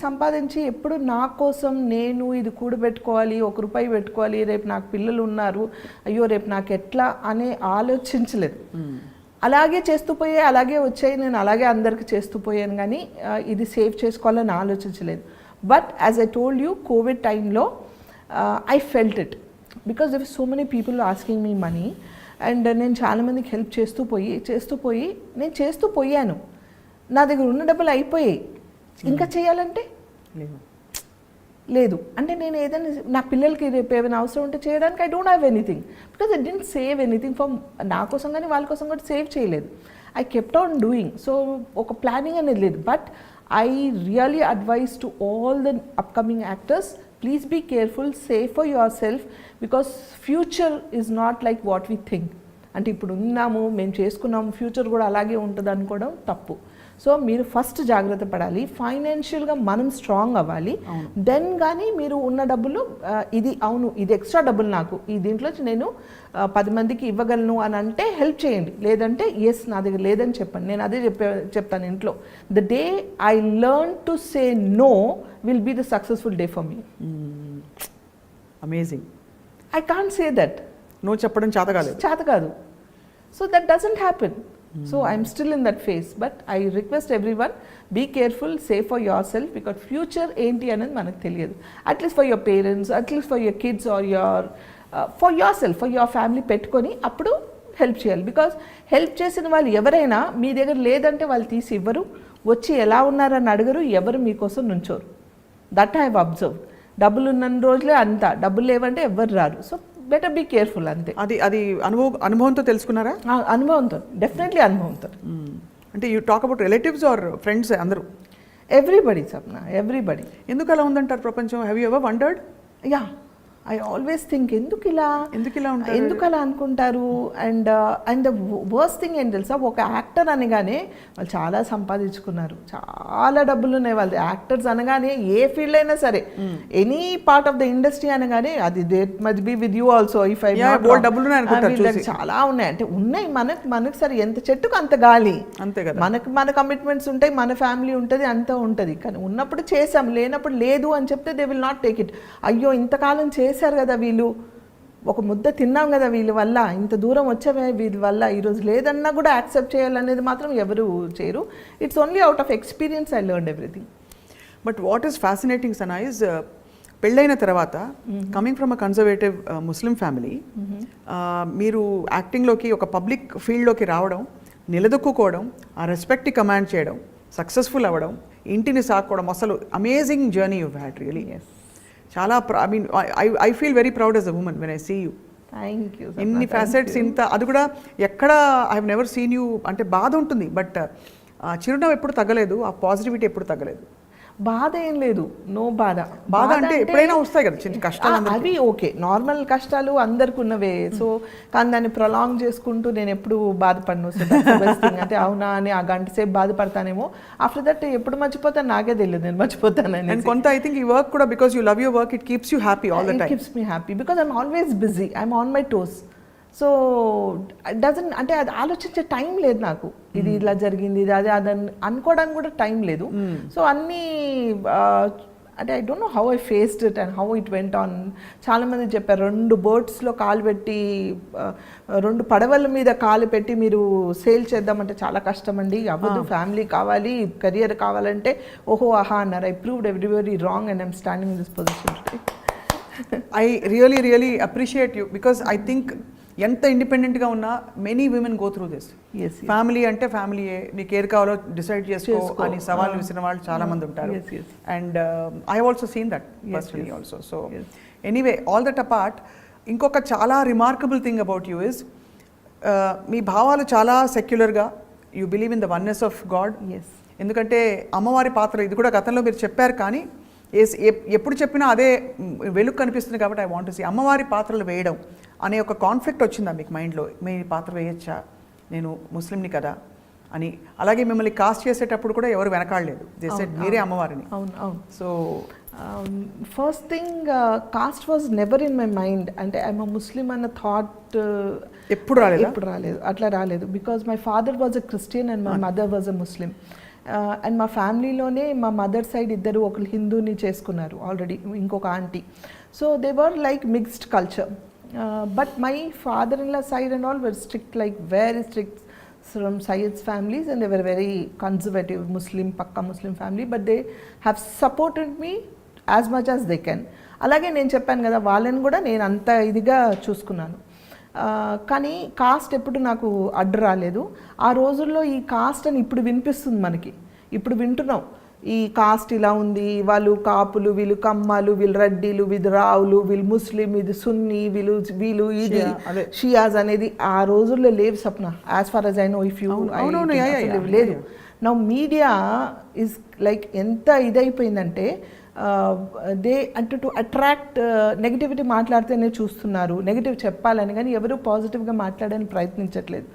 సంపాదించి ఎప్పుడు నా కోసం నేను ఇది కూడబెట్టుకోవాలి, ₹1 పెట్టుకోవాలి, రేపు నాకు పిల్లలు ఉన్నారు, అయ్యో రేపు నాకు ఎట్లా అనే ఆలోచించలేదు. అలాగే చేస్తూ పోయే, అలాగే వచ్చాయి, నేను అలాగే అందరికి చేస్తూ పోయాను, కానీ ఇది సేవ్ చేసుకోవాలని ఆలోచించలేదు. But as I told you, Covid టైంలో I felt it because there so many people asking me money. And నేను చాలామందికి హెల్ప్ నేను చేస్తూ పోయాను. నా దగ్గర ఉన్న డబ్బులు అయిపోయాయి, ఇంకా చేయాలంటే లేదు. అంటే నేను ఏదైనా నా పిల్లలకి రేపు ఏమైనా అవసరం ఉంటే చేయడానికి I don't have anything, because I don't save anything for నా కోసం కానీ వాళ్ళ కోసం కూడా సేవ్ చేయలేదు. I kept on doing. So ఒక ప్లానింగ్ అనేది లేదు. But I really advise to all the upcoming actors, please be careful, save for your self, because future is not like what we think. అంటే ఇప్పుడు ఉన్నాము, మేము చేసుకున్నాము, ఫ్యూచర్ కూడా అలాగే ఉంటుంది అనుకోవడం తప్పు. సో మీరు ఫస్ట్ జాగ్రత్త పడాలి, ఫైనాన్షియల్గా మనం స్ట్రాంగ్ అవ్వాలి. దెన్ కానీ మీరు ఉన్న డబ్బులు ఇది ఎక్స్ట్రా డబ్బులు నాకు ఈ దీంట్లో నేను 10 మందికి ఇవ్వగలను అని అంటే హెల్ప్ చేయండి. లేదంటే ఎస్ నా దగ్గర లేదని చెప్పండి. నేను అదే చెప్తాను ఇంట్లో. The day I learn to say no will be the successful day for me. Amazing. I can't say that. No చెప్పడం చేత కాదు. So that doesn't happen. So I'm still in that phase, but I request everyone, be careful, save for yourself, because future enti anadi manaku teliyadu. At least for your parents, at least for your kids or your for yourself, for your family పెట్టుకొని అప్పుడు హెల్ప్ చేయాలి. బికాజ్ హెల్ప్ చేసిన వాళ్ళు ఎవరైనా మీ దగ్గర లేదంటే వాళ్ళు తీసి ఇవ్వరు, వచ్చి ఎలా ఉన్నారని అడగరు, ఎవరు మీకోసం నుంచోరు. That I have observe. డబ్బులు ఉన్న రోజులే అంతా, డబ్బులు లేవంటే ఎవరు రారు. సో బెటర్ బీ కేర్ఫుల్ అంతే. అది అనుభవంతో తెలుసుకున్నారా? అనుభవంతో, డెఫినెట్లీ అనుభవంతో. అంటే you talk about relatives or friends? అందరూ, ఎవ్రీబడి సప్న, ఎవ్రీబడి. ఎందుకు అలా ఉందంటారు ప్రపంచం? Have you ever wondered? Yeah, I always think ఎందుకు ఇలా ఉంటారు, ఎందుకు అలా అనుకుంటారు. అండ్ ద వర్స్ట్ థింగ్ ఏం తెలుసా, ఒక యాక్టర్ అనగానే వాళ్ళు చాలా సంపాదించుకున్నారు, చాలా డబ్బులు ఉన్నాయి వాళ్ళు. యాక్టర్స్ అనగానే ఏ ఫీల్డ్ అయినా సరే, any part of the industry అనగానే అది that must be with you also. If I చాలా ఉన్నాయి అంటే ఉన్నాయి. మనకు సరే ఎంత చెట్టుకు అంత గాలి, అంతే కదా. మన కమిట్మెంట్స్ ఉంటాయి, మన ఫ్యామిలీ ఉంటుంది, అంతా ఉంటుంది. కానీ ఉన్నప్పుడు చేసాం, లేనప్పుడు లేదు అని చెప్తే they will not take it. అయ్యో ఇంతకాలం చేశారు కదా వీళ్ళు, ఒక ముద్ద తిన్నాం కదా వీళ్ళ వల్ల, ఇంత దూరం వచ్చామే వీళ్ళ వల్ల, ఈరోజు లేదన్నా కూడా యాక్సెప్ట్ చేయాలనేది మాత్రం ఎవరు చేయరు. It's only out of experience I learned everything. But what is fascinating Sana is, పెళ్ళైన తర్వాత coming from a conservative Muslim family, మీరు యాక్టింగ్లోకి ఒక పబ్లిక్ ఫీల్డ్లోకి రావడం, నిలదొక్కుకోవడం, ఆ రెస్పెక్ట్ని కమాండ్ చేయడం, సక్సెస్ఫుల్ అవ్వడం, ఇంటిని సాకోవడం, అసలు amazing journey you had really. చాలా I mean I feel very proud as a woman when I see you. Thank you. ఇన్ని ఫ్యాసెట్స్, ఇంత అది కూడా ఎక్కడ I have never seen you. అంటే బాధ ఉంటుంది, బట్ చిరునవ్వు ఎప్పుడు తగ్గలేదు, ఆ పాజిటివిటీ ఎప్పుడు తగ్గలేదు. బాధ ఏం లేదు, నో బాధ. అంటే ఎప్పుడైనా వస్తాయి కదా చిన్న కష్టాలు, అవి ఓకే, నార్మల్ కష్టాలు అందరికి ఉన్నవే. సో కానీ దాన్ని ప్రొలాంగ్ చేసుకుంటూ నేను ఎప్పుడు బాధపడను. సో అంటే అవునా అని ఆ గంట సేపు బాధపడతానేమో, ఆఫ్టర్ దట్ ఎప్పుడు మర్చిపోతాను నాకే తెలియదు, నేను మర్చిపోతానని. కొంత ఐ థింక్ ఈ వర్క్ కూడా, because you love your work, it keeps you happy all the time. It keeps me happy because I'm always busy, I'm on my toes. So doesn't అంటే అది ఆలోచించే టైం లేదు నాకు, ఇది ఇలా జరిగింది, ఇది అదే అదని అనుకోవడానికి కూడా టైం లేదు. సో అన్నీ అంటే I don't know how I faced it and how it went on. చాలామంది చెప్పారు 2 బోట్స్లో కాలు పెట్టి, 2 పడవల మీద కాలు పెట్టి మీరు సేల్ చేద్దామంటే చాలా కష్టం అండి, అవ్వదు, ఫ్యామిలీ కావాలి, కెరియర్ కావాలంటే. ఓహో ఆహా అన్నారు. I proved everybody wrong and I'm standing in this position today. I really appreciate you, because I think ఎంత ఇండిపెండెంట్గా ఉన్నా many women go through this. Family అంటే ఫ్యామిలీయే, నీకు ఏది కావాలో డిసైడ్ చేసుకో అని సవాల్ విసిన వాళ్ళు చాలా మంది ఉంటారు. And I also seen that personally also. So anyway, all that apart, ఇంకొక చాలా remarkable thing about you is, మీ భావాలు చాలా సెక్యులర్గా, you believe in the oneness of God. ఎందుకంటే అమ్మవారి పాత్ర ఇది కూడా గతంలో మీరు చెప్పారు, కానీ ఎప్పుడు చెప్పినా అదే వెలుగు కనిపిస్తుంది. కాబట్టి ఐ వాంట్ టు సీ అమ్మవారి పాత్రలు వేయడం అనే ఒక కాన్ఫ్లిక్ట్ వచ్చిందా మీకు మైండ్లో? మీ పాత్ర వేయచ్చా, నేను ముస్లింని కదా అని. అలాగే మిమ్మల్ని కాస్ట్ చేసేటప్పుడు కూడా ఎవరు వెనకాడలేదు, మీరే అమ్మవారిని. అవును అవును. So first thing, cost was never in my mind. అంటే ఐఎమ్ అ ముస్లిం అన్న థాట్ ఎప్పుడు రాలేదు. అట్లా రాలేదు. Because my father was a Christian and my mother was a Muslim. And మా ఫ్యామిలీలోనే మా మదర్ సైడ్ ఇద్దరు ఒకరు హిందూని చేసుకున్నారు ఆల్రెడీ, ఇంకొక aunty. So they were like mixed culture. But my father in law side and all were strict, like very strict from Syed's families, and they were very conservative Muslim, pakka Muslim family, but they have supported me as much as they can. అలాగే నేను చెప్పాను కదా, వాళ్ళని కూడా నేను అంత ఇదిగా చూసుకున్నాను. కానీ కాస్ట్ ఎప్పుడు నాకు అడ్డు రాలేదు. ఆ రోజుల్లో ఈ కాస్ట్ అని ఇప్పుడు వినిపిస్తుంది మనకి, ఇప్పుడు వింటున్నాం ఈ కాస్ట్ ఇలా ఉంది, వాళ్ళు కాపులు, వీళ్ళు కమ్మాలు, వీళ్ళు రెడ్డిలు, వీళ్ళు రావులు, వీళ్ళు ముస్లిం, ఇది సున్నీ, వీళ్ళు ఇది షియాజ్ అనేది ఆ రోజుల్లో లేవు Sapna. As far as I know, if you లేదు. నౌ మీడియా ఇస్ లైక్ ఎంత ఇదైపోయిందంటే దే అంటే టు అట్రాక్ట్ నెగిటివిటీ మాట్లాడితేనే చూస్తున్నారు, నెగిటివ్ చెప్పాలని, కానీ ఎవరు పాజిటివ్గా మాట్లాడడానికి ప్రయత్నించట్లేదు.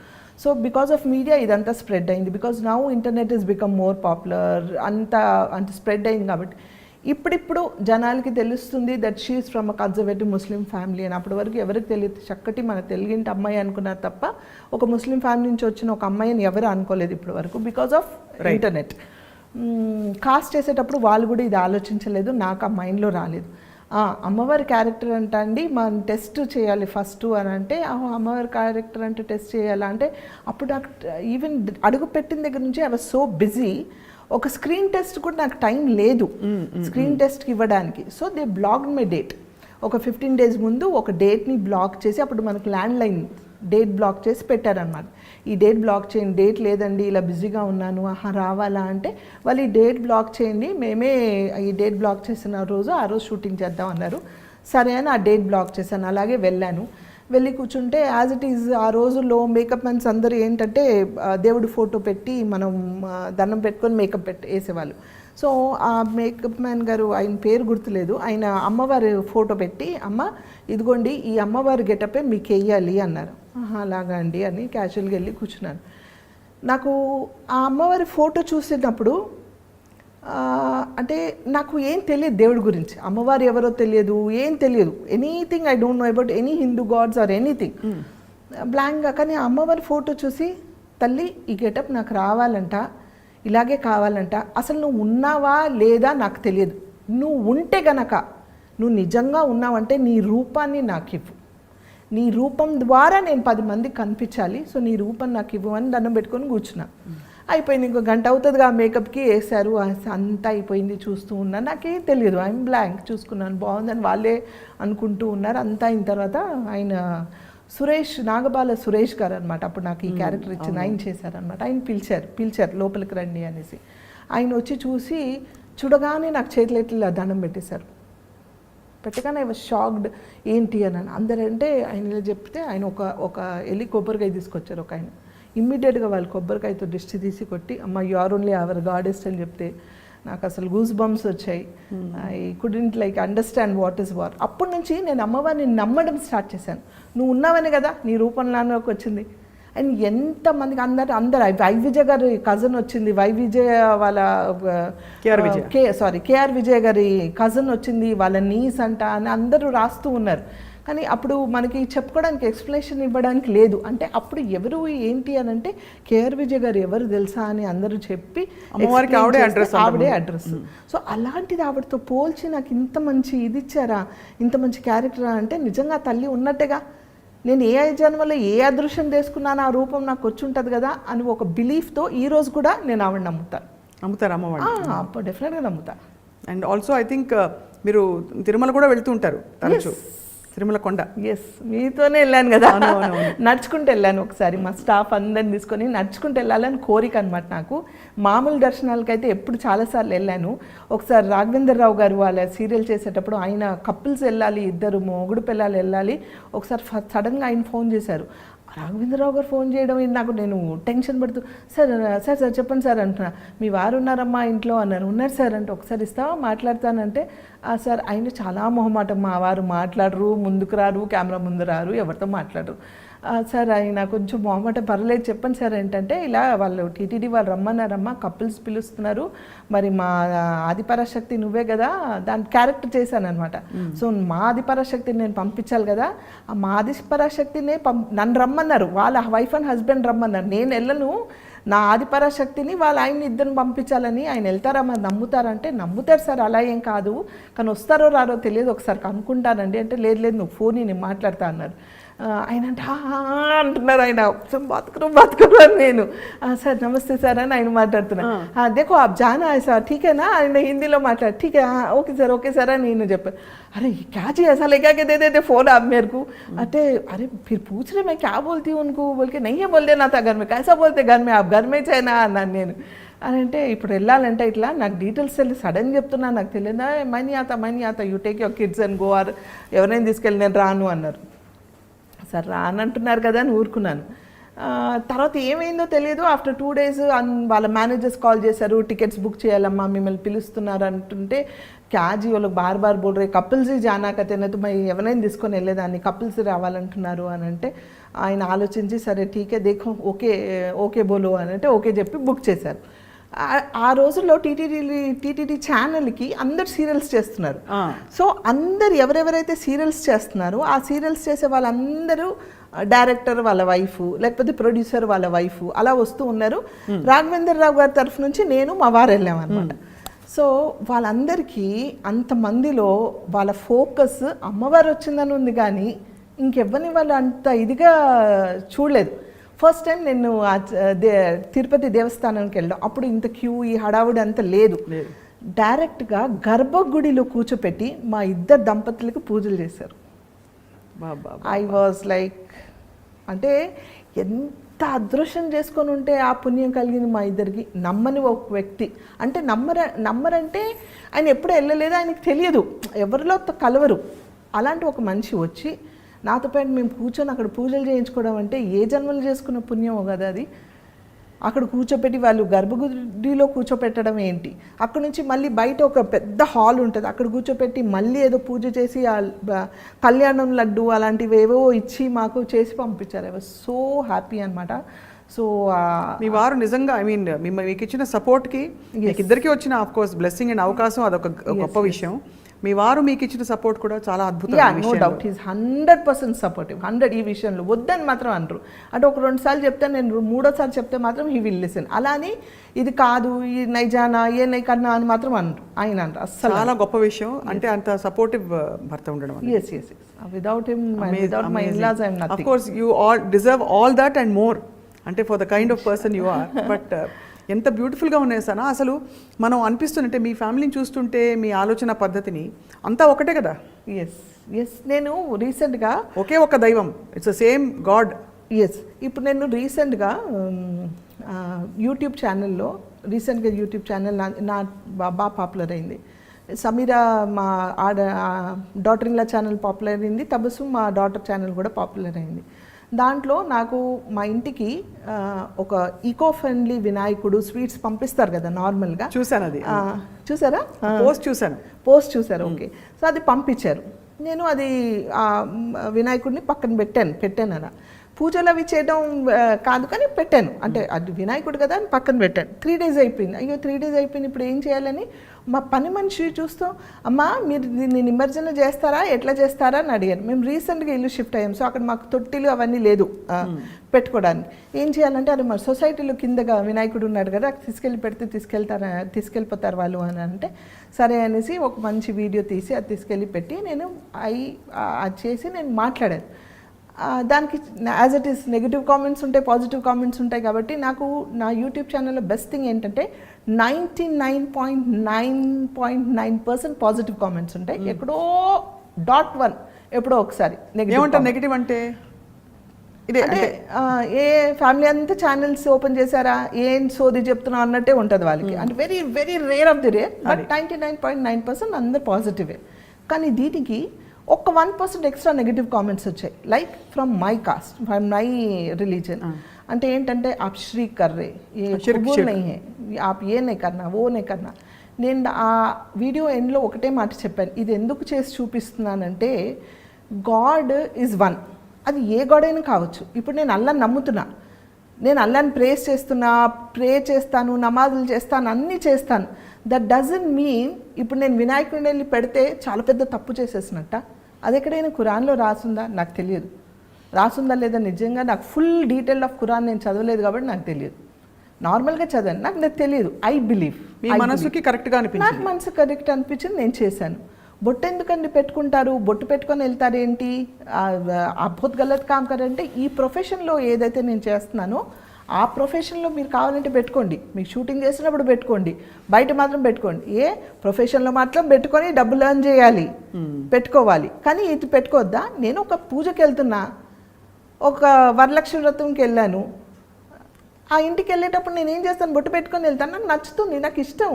సో బికాస్ ఆఫ్ మీడియా ఇదంతా స్ప్రెడ్ అయింది, because now internet is become more popular, అంత స్ప్రెడ్ అయింది. కాబట్టి ఇప్పుడిప్పుడు జనాలకి తెలుస్తుంది that she is from a conservative Muslim family అని. అప్పటి వరకు ఎవరికి తెలియదు, చక్కటి మన తెలుగింటి అమ్మాయి అనుకున్నారు తప్ప ఒక ముస్లిం ఫ్యామిలీ నుంచి వచ్చిన ఒక అమ్మాయిని ఎవరు అనుకోలేదు ఇప్పటి వరకు, బికాస్ ఆఫ్ ఇంటర్నెట్. కాస్ట్ చేసేటప్పుడు వాళ్ళు కూడా ఇది ఆలోచించలేదు, నాకు ఆ మైండ్లో రాలేదు. అమ్మవారి క్యారెక్టర్ అంట అండి మనం టెస్ట్ చేయాలి ఫస్ట్ అని అంటే, అమ్మవారి క్యారెక్టర్ అంటే టెస్ట్ చేయాలా అంటే, అప్పుడు నాకు ఈవెన్ అడుగు పెట్టిన దగ్గర నుంచి ఐ వాజ్ సో బిజీ, ఒక స్క్రీన్ టెస్ట్ కూడా నాకు టైం లేదు స్క్రీన్ టెస్ట్కి ఇవ్వడానికి. So they blocked my date. ఒక 15 days ముందు ఒక డేట్ని బ్లాక్ చేసి, అప్పుడు మనకు ల్యాండ్లైన్ డేట్ బ్లాక్ చేసి పెట్టారనమాట. ఈ డేట్ బ్లాక్ చేయండి, డేట్ లేదండి ఇలా బిజీగా ఉన్నాను, రావాలా అంటే, వాళ్ళు ఈ డేట్ బ్లాక్ చేయండి, మేమే ఈ డేట్ బ్లాక్ చేసిన రోజు ఆ రోజు షూటింగ్ చేద్దాం అన్నారు. సరే అని ఆ డేట్ బ్లాక్ చేశాను. అలాగే వెళ్ళి కూర్చుంటే యాజ్ ఇట్ ఈజ్ ఆ రోజుల్లో మేకప్ మ్యాన్స్ అందరూ ఏంటంటే దేవుడి ఫోటో పెట్టి మనం దండం పెట్టుకొని మేకప్ వేసేవాళ్ళు. సో ఆ మేకప్ మ్యాన్ గారు, ఆయన పేరు గుర్తులేదు, ఆయన అమ్మవారి ఫోటో పెట్టి, అమ్మ ఇదిగోండి ఈ అమ్మవారి గెటపే మీకు వేయాలి అన్నారు. అలాగా అండి అని క్యాజువల్గా వెళ్ళి కూర్చున్నాను. నాకు ఆ అమ్మవారి ఫోటో చూసినప్పుడు అంటే నాకు ఏం తెలియదు దేవుడి గురించి, అమ్మవారు ఎవరో తెలియదు, ఏం తెలియదు, anything I don't know about any Hindu gods or anything, బ్లాంక్గా. కానీ ఆ అమ్మవారి ఫోటో చూసి, తల్లి ఈ గెటప్ నాకు రావాలంట, ఇలాగే కావాలంట, అసలు నువ్వు ఉన్నావా లేదా నాకు తెలియదు, నువ్వు ఉంటే గనక, నువ్వు నిజంగా ఉన్నావంటే నీ రూపాన్ని నాకు ఇవ్వు, నీ రూపం ద్వారా నేను 10 మందికి కనిపించాలి, సో నీ రూపం నాకు ఇవ్వు అని దండం పెట్టుకొని కూర్చున్నా. అయిపోయింది, ఇంకో గంట అవుతుందిగా మేకప్కి వేశారు, అంతా అయిపోయింది, చూస్తూ ఉన్నాను, నాకేం తెలియదు, ఐఎమ్ బ్లాంక్, చూసుకున్నాను బాగుందని వాళ్ళే అనుకుంటూ ఉన్నారు. అంతా అయిన తర్వాత ఆయన నాగబాల సురేష్ గారు అనమాట, అప్పుడు నాకు ఈ క్యారెక్టర్ ఇచ్చింది, ఆయన చేశారనమాట. ఆయన పిలిచారు లోపలికి రండి అనేసి. ఆయన వచ్చి చూసి చూడగానే నాకు చేతులు ఎట్లా దండం పెట్టేశారు. పెట్టగానే ఐ వాజ్ షాక్డ్, ఏంటి అని అందరంటే ఆయన ఇలా చెప్తే, ఆయన ఒక వెళ్ళి కొబ్బరికాయ తీసుకొచ్చారు ఒక ఆయన. ఇమ్మీడియట్గా వాళ్ళు కొబ్బరికాయతో దిష్టి తీసి కొట్టి, అమ్మ యు ఆర్ ఓన్లీ అవర్ గాడెస్ట్ అని చెప్తే నాకు అసలు గూస్ బంప్స్ వచ్చాయి. I couldn't like understand what is war. అప్పటి నుంచి నేను అమ్మవారిని నమ్మడం స్టార్ట్ చేశాను. నువ్వు ఉన్నావని కదా నీ రూపంలోకి వచ్చింది. అండ్ ఎంతమందికి అందరు వైవిజయ్ గారి కజిన్ వచ్చింది, వాళ్ళ కేఆర్ విజయ్ గారి కజిన్ వచ్చింది, వాళ్ళ నీస్ అంట అని అందరూ రాస్తూ ఉన్నారు. కానీ అప్పుడు మనకి చెప్పుకోవడానికి ఎక్స్ప్లెనేషన్ ఇవ్వడానికి లేదు. అంటే అప్పుడు ఎవరు ఏంటి అని అంటే, కేఆర్ విజయ్ గారు ఎవరు తెలుసా అని అందరూ చెప్పి ఆవిడే అడ్రస్. సో అలాంటిది ఆవిడతో పోల్చి నాకు ఇంత మంచి ఇది ఇచ్చారా, ఇంత మంచి క్యారెక్టరా అంటే నిజంగా తల్లి ఉన్నట్టుగా, నేను ఏ జన్మలో ఏ అదృష్టం చేసుకున్నాను ఆ రూపం నాకు వచ్చి ఉంటుంది కదా అని ఒక బిలీఫ్తో ఈరోజు కూడా నేను ఆవిడ నమ్ముతారు అమ్మవాడు డెఫినెట్గా నమ్ముతా. అండ్ ఆల్సో ఐ థింక్ మీరు తిరుమల కూడా వెళ్తూ ఉంటారు తరచు, తిరుమల కొండ. ఎస్, మీతోనే వెళ్ళాను కదా, నడుచుకుంటూ వెళ్ళాను ఒకసారి, మా స్టాఫ్ అందరిని తీసుకొని నడుచుకుంటూ వెళ్ళాలని కోరిక అనమాట నాకు. మామూలు దర్శనాలకైతే ఎప్పుడు చాలాసార్లు వెళ్ళాను. ఒకసారి రాఘవేంద్ర రావు గారు వాళ్ళ సీరియల్ చేసేటప్పుడు ఆయన కపుల్స్ వెళ్ళాలి, ఇద్దరు మొగుడు పిల్లలు వెళ్ళాలి. ఒకసారి సడన్గా ఆయన ఫోన్ చేశారు. రాఘవేంద్రరావు గారు ఫోన్ చేయడం నాకు, నేను టెన్షన్ పడుతూ, సార్ చెప్పండి సార్ అంటున్నా. మీ వారు ఉన్నారమ్మా ఇంట్లో అన్నారు. ఉన్నారు సార్ అంటే, ఒకసారి ఇస్తావా మాట్లాడతానంటే, సార్ ఆయన చాలా మొహమాటం, మా వారు మాట్లాడరు, ముందుకు రారు, కెమెరా ముందు రారు, ఎవరితో మాట్లాడరు సార్, ఆయన కొంచెం మొహమాటం, పర్లేదు చెప్పండి సార్ ఏంటంటే, ఇలా వాళ్ళు టీటీడీ వాళ్ళు రమ్మన్నారమ్మా, కపుల్స్ పిలుస్తున్నారు, మరి మా ఆదిపరాశక్తి నువ్వే కదా, దాని క్యారెక్టర్ చేశాను అనమాట. సో మా ఆదిపరాశక్తిని నేను పంపించాలి కదా, మా ఆదిపరాశక్తినే నన్ను రమ్మన్నారు, వాళ్ళ వైఫ్ అండ్ హస్బెండ్ రమ్మన్నారు, నేను వెళ్ళను, నా ఆదిపరాశక్తిని వాళ్ళ ఆయన్ని ఇద్దరిని పంపించాలని ఆయన వెళ్తారా మరి నమ్ముతారంటే నమ్ముతారు సార్, అలా ఏం కాదు, కానీ వస్తారో రారో తెలియదు, ఒకసారి కనుక్కుంటానండి అంటే లేదు లేదు నువ్వు ఫోన్ నేను మాట్లాడతా అన్నారు. ఆయన అంటే అంటున్నారు, ఆయన బతుకురు అని నేను సార్ నమస్తే సార్ అని ఆయన మాట్లాడుతున్నా. దేకో ఆప్ జానా హై సార్ ఠీకేనా, ఆయన హిందీలో మాట్లాడు ఠీకే ఓకే సార్ అని నేను చెప్పాను. अरे क्या चाहिए ऐसा लेके आके दे देते फ़ोन आप मेरे को. अरे अरे फिर पूछ रहे मैं क्या बोलती हूँ उनको, बोल के नहीं है बोल देना था घर में, कैसा बोलते घर में आप घर में చేయనా అన్నాను నేను. అని అంటే ఇప్పుడు వెళ్ళాలంటే ఇట్లా నాకు డీటెయిల్స్ తెలియదు, సడన్ చెప్తున్నా నాకు తెలియదా, మనీ ఆత you take your kids and go, or ఎవరైనా తీసుకెళ్ళి నేను రాను అన్నారు. సరే రానంటున్నారు కదా అని ఊరుకున్నాను. తర్వాత ఏమైందో తెలియదు. ఆఫ్టర్ 2 days వాళ్ళ మేనేజర్స్ కాల్ చేశారు, టికెట్స్ బుక్ చేయాలమ్మా మిమ్మల్ని పిలుస్తున్నారు అంటుంటే క్యాజీ వాళ్ళకి బార్ బార్ బోల్ రే కపుల్స్ జానా కతేనైతే మరి ఎవరైనా తీసుకొని వెళ్ళేదాన్ని, కపుల్స్ రావాలంటున్నారు అని అంటే ఆయన ఆలోచించి సరే ఠీకే దేఖో ఓకే బోలో అని అంటే ఓకే చెప్పి బుక్ చేశారు. ఆ రోజుల్లో టీటీడీ ఛానల్కి అందరు సీరియల్స్ చేస్తున్నారు. సో అందరు ఎవరెవరైతే సీరియల్స్ చేస్తున్నారో ఆ సీరియల్స్ చేసే వాళ్ళందరూ డైరెక్టర్ వాళ్ళ వైఫ్ లేకపోతే ప్రొడ్యూసర్ వాళ్ళ వైఫ్ అలా వస్తూ ఉన్నారు. రాఘవేంద్ర రావు గారి తరఫు నుంచి నేను మా వారు వెళ్ళామన్నమాట. సో వాళ్ళందరికీ అంతమందిలో వాళ్ళ ఫోకస్ అమ్మవారు వచ్చిందని ఉంది కానీ ఇంకెవ్వరిని వాళ్ళు అంత ఇదిగా చూడలేదు. ఫస్ట్ టైం నేను తిరుపతి దేవస్థానానికి వెళ్ళాం, అప్పుడు ఇంత క్యూ ఈ హడావుడి అంత లేదు. డైరెక్ట్గా గర్భగుడిలో కూర్చోపెట్టి మా ఇద్దరు దంపతులకు పూజలు చేశారు. ఐ వాజ్ లైక్ అంటే ఎంత అదృష్టం చేసుకొని ఉంటే ఆ పుణ్యం కలిగింది మా ఇద్దరికి. నమ్మని ఒక వ్యక్తి అంటే నమ్మరంటే ఆయన ఎప్పుడు వెళ్ళలేదు, ఆయనకి తెలియదు, ఎవరిలో కలవరు. అలాంటి ఒక మనిషి వచ్చి నాతో పాటు మేము కూర్చొని అక్కడ పూజలు చేయించుకోవడం అంటే ఏ జన్మలు చేసుకున్న పుణ్యం కదా అది. అక్కడ కూర్చోపెట్టి వాళ్ళు గర్భగుడిలో కూర్చోపెట్టడం ఏంటి, అక్కడ నుంచి మళ్ళీ బయట ఒక పెద్ద హాల్ ఉంటుంది, అక్కడ కూర్చోపెట్టి మళ్ళీ ఏదో పూజ చేసి కళ్యాణం లడ్డు అలాంటివి ఏవో ఇచ్చి మాకు చేసి పంపించారు. ఐ వాజ్ సో హ్యాపీ అనమాట. సో మీ వారు నిజంగా ఐ మీన్ మీకు ఇచ్చిన సపోర్ట్కి మీకు ఇద్దరికి వచ్చిన ఆఫ్ కోర్స్ బ్లెస్సింగ్ అండ్ అవకాశం అదొక గొప్ప విషయం. మీ వారు మీకు ఇచ్చిన సపోర్ట్ కూడా చాలా అద్భుతం. No doubt is 100% supportive. 100 ఈ విషయంలో వద్దని మాత్రం అనరు. అంటే ఒక 2 సార్లు చెప్తే నేను 3వ సారి చెప్తే మాత్రం హీ విల్ లిసన్. అలా అని ఇది కాదు ఈ నైజానా ఏ నై కన్నా అని మాత్రం అనరు, ఆయన అనరు అస్సలు. చాలా గొప్ప విషయం అంటే అంత సపోర్టివ్ భర్త ఉండడం. yes without him without my in-laws I am nothing. Of course you all deserve all that and more అంటే for the kind of person you are. But ఎంత బ్యూటిఫుల్గా ఉన్నాయి సనా. అసలు మనం అనిపిస్తుంటే మీ ఫ్యామిలీని చూస్తుంటే మీ ఆలోచన పద్ధతిని అంతా ఒకటే కదా. ఎస్ నేను రీసెంట్గా ఒకే ఒక దైవం, ఇట్స్ ద సేమ్ గాడ్. ఇప్పుడు నేను రీసెంట్గా యూట్యూబ్ ఛానల్లో యూట్యూబ్ ఛానల్ నా బాగా పాపులర్ అయింది. సమీరా మా daughter in law channel popular అయింది, తబస్సు మా డాటర్ ఛానల్ కూడా పాపులర్ అయింది. దాంట్లో నాకు మా ఇంటికి ఒక ఈకో ఫ్రెండ్లీ వినాయకుడు స్వీట్స్ పంపిస్తారు కదా నార్మల్గా. చూసాను, అది చూసారా? పోస్ట్ చూసారు. ఓకే. సో అది పంపించారు. నేను అది వినాయకుడిని పక్కన పెట్టాను అలా. పూజలు అవి చేయడం కాదు కానీ పెట్టాను, అంటే అది వినాయకుడు కదా అని పక్కన పెట్టాను. 3 days అయిపోయింది. అయ్యో 3 days అయిపోయింది, ఇప్పుడు ఏం చేయాలని మా పని మనిషి చూస్తూ అమ్మా మీరు దీన్ని నిమజ్జన చేస్తారా ఎట్లా చేస్తారా అని అడిగాను. మేము రీసెంట్గా ఇల్లు షిఫ్ట్ అయ్యాం, సో అక్కడ మాకు తొట్టిలు అవన్నీ లేదు పెట్టుకోవడానికి. ఏం చేయాలంటే అది మరి సొసైటీలో కిందగా వినాయకుడు ఉన్నాడు కదా తీసుకెళ్ళి పెడితే తీసుకెళ్ళిపోతారు వాళ్ళు అని అంటే సరే అనేసి ఒక మంచి వీడియో తీసి అది తీసుకెళ్ళి పెట్టి నేను అది చేసి నేను మాట్లాడాను. దానికి as it is negative comments ఉంటాయి, పాజిటివ్ కామెంట్స్ ఉంటాయి. కాబట్టి నాకు నా యూట్యూబ్ ఛానల్లో బెస్ట్ థింగ్ ఏంటంటే 99.9% పాజిటివ్ కామెంట్స్ ఉంటాయి. ఎక్కడో 0.1 ఎప్పుడో ఒకసారి నెగిటివ్ అంటే ఇదే అంటే ఏ ఫ్యామిలీ అంతా ఛానల్స్ ఓపెన్ చేశారా ఏం సోది చెప్తున్నా అన్నట్టే ఉంటుంది వాళ్ళకి. అంటే very very rare of the rare. But 99.9% అందరు పాజిటివే. కానీ దీనికి ఒక 1% ఎక్స్ట్రా నెగిటివ్ కామెంట్స్ వచ్చాయి. Like from my cast, from my religion. అంటే ఏంటంటే ఆప్ శ్రీ కర్రే ఆప్ ఏ నే కర్నా ఓ నే కర్నా. నేను ఆ వీడియో ఎండ్లో ఒకటే మాట చెప్పాను, ఇది ఎందుకు చేసి చూపిస్తున్నానంటే గాడ్ ఈజ్ వన్. అది ఏ గాడ్ అయినా కావచ్చు. ఇప్పుడు నేను అల్లాని నమ్ముతున్నా, నేను అల్లాని ప్రే చేస్తాను, నమాజులు చేస్తాను, అన్నీ చేస్తాను. దట్ డజంట్ మీన్ ఇప్పుడు నేను వినాయకుడిని వెళ్ళి పెడితే చాలా పెద్ద తప్పు చేసేసినట్ట. అది ఎక్కడైనా ఖురాన్లో రాసుందా నాకు తెలియదు. రాసుందా లేదా నిజంగా నాకు ఫుల్ డీటెయిల్ ఆఫ్ ఖురాన్ నేను చదవలేదు కాబట్టి నాకు తెలియదు. నార్మల్గా చదివాను, నాకు తెలియదు. ఐ బిలీవ్ మీ మనసుకి కరెక్ట్గా నాకు అనిపించింది. మనసు కరెక్ట్ అనిపించింది, నేను చేశాను. బొట్టు ఎందుకండి పెట్టుకుంటారు, బొట్టు పెట్టుకొని వెళ్తారు ఏంటి, అద్భుత్ గలత్ కామ్ కరంటే ఈ ప్రొఫెషన్లో ఏదైతే నేను చేస్తున్నానో ఆ ప్రొఫెషన్లో మీరు కావాలంటే పెట్టుకోండి, మీకు షూటింగ్ చేసినప్పుడు పెట్టుకోండి, బయట మాత్రం పెట్టుకోండి. ఏ ప్రొఫెషన్లో మాత్రం పెట్టుకొని డబ్బులు ఎర్న్ చేయాలి, పెట్టుకోవాలి. కానీ ఇది పెట్టుకోవద్దా? నేను ఒక పూజకి వెళ్తున్నా, ఒక వరలక్ష్మి వ్రతంకి వెళ్ళాను, ఆ ఇంటికి వెళ్ళేటప్పుడు నేను ఏం చేస్తాను, బొట్టు పెట్టుకొని వెళ్తాను, నాకు నచ్చుతుంది, నాకు ఇష్టం,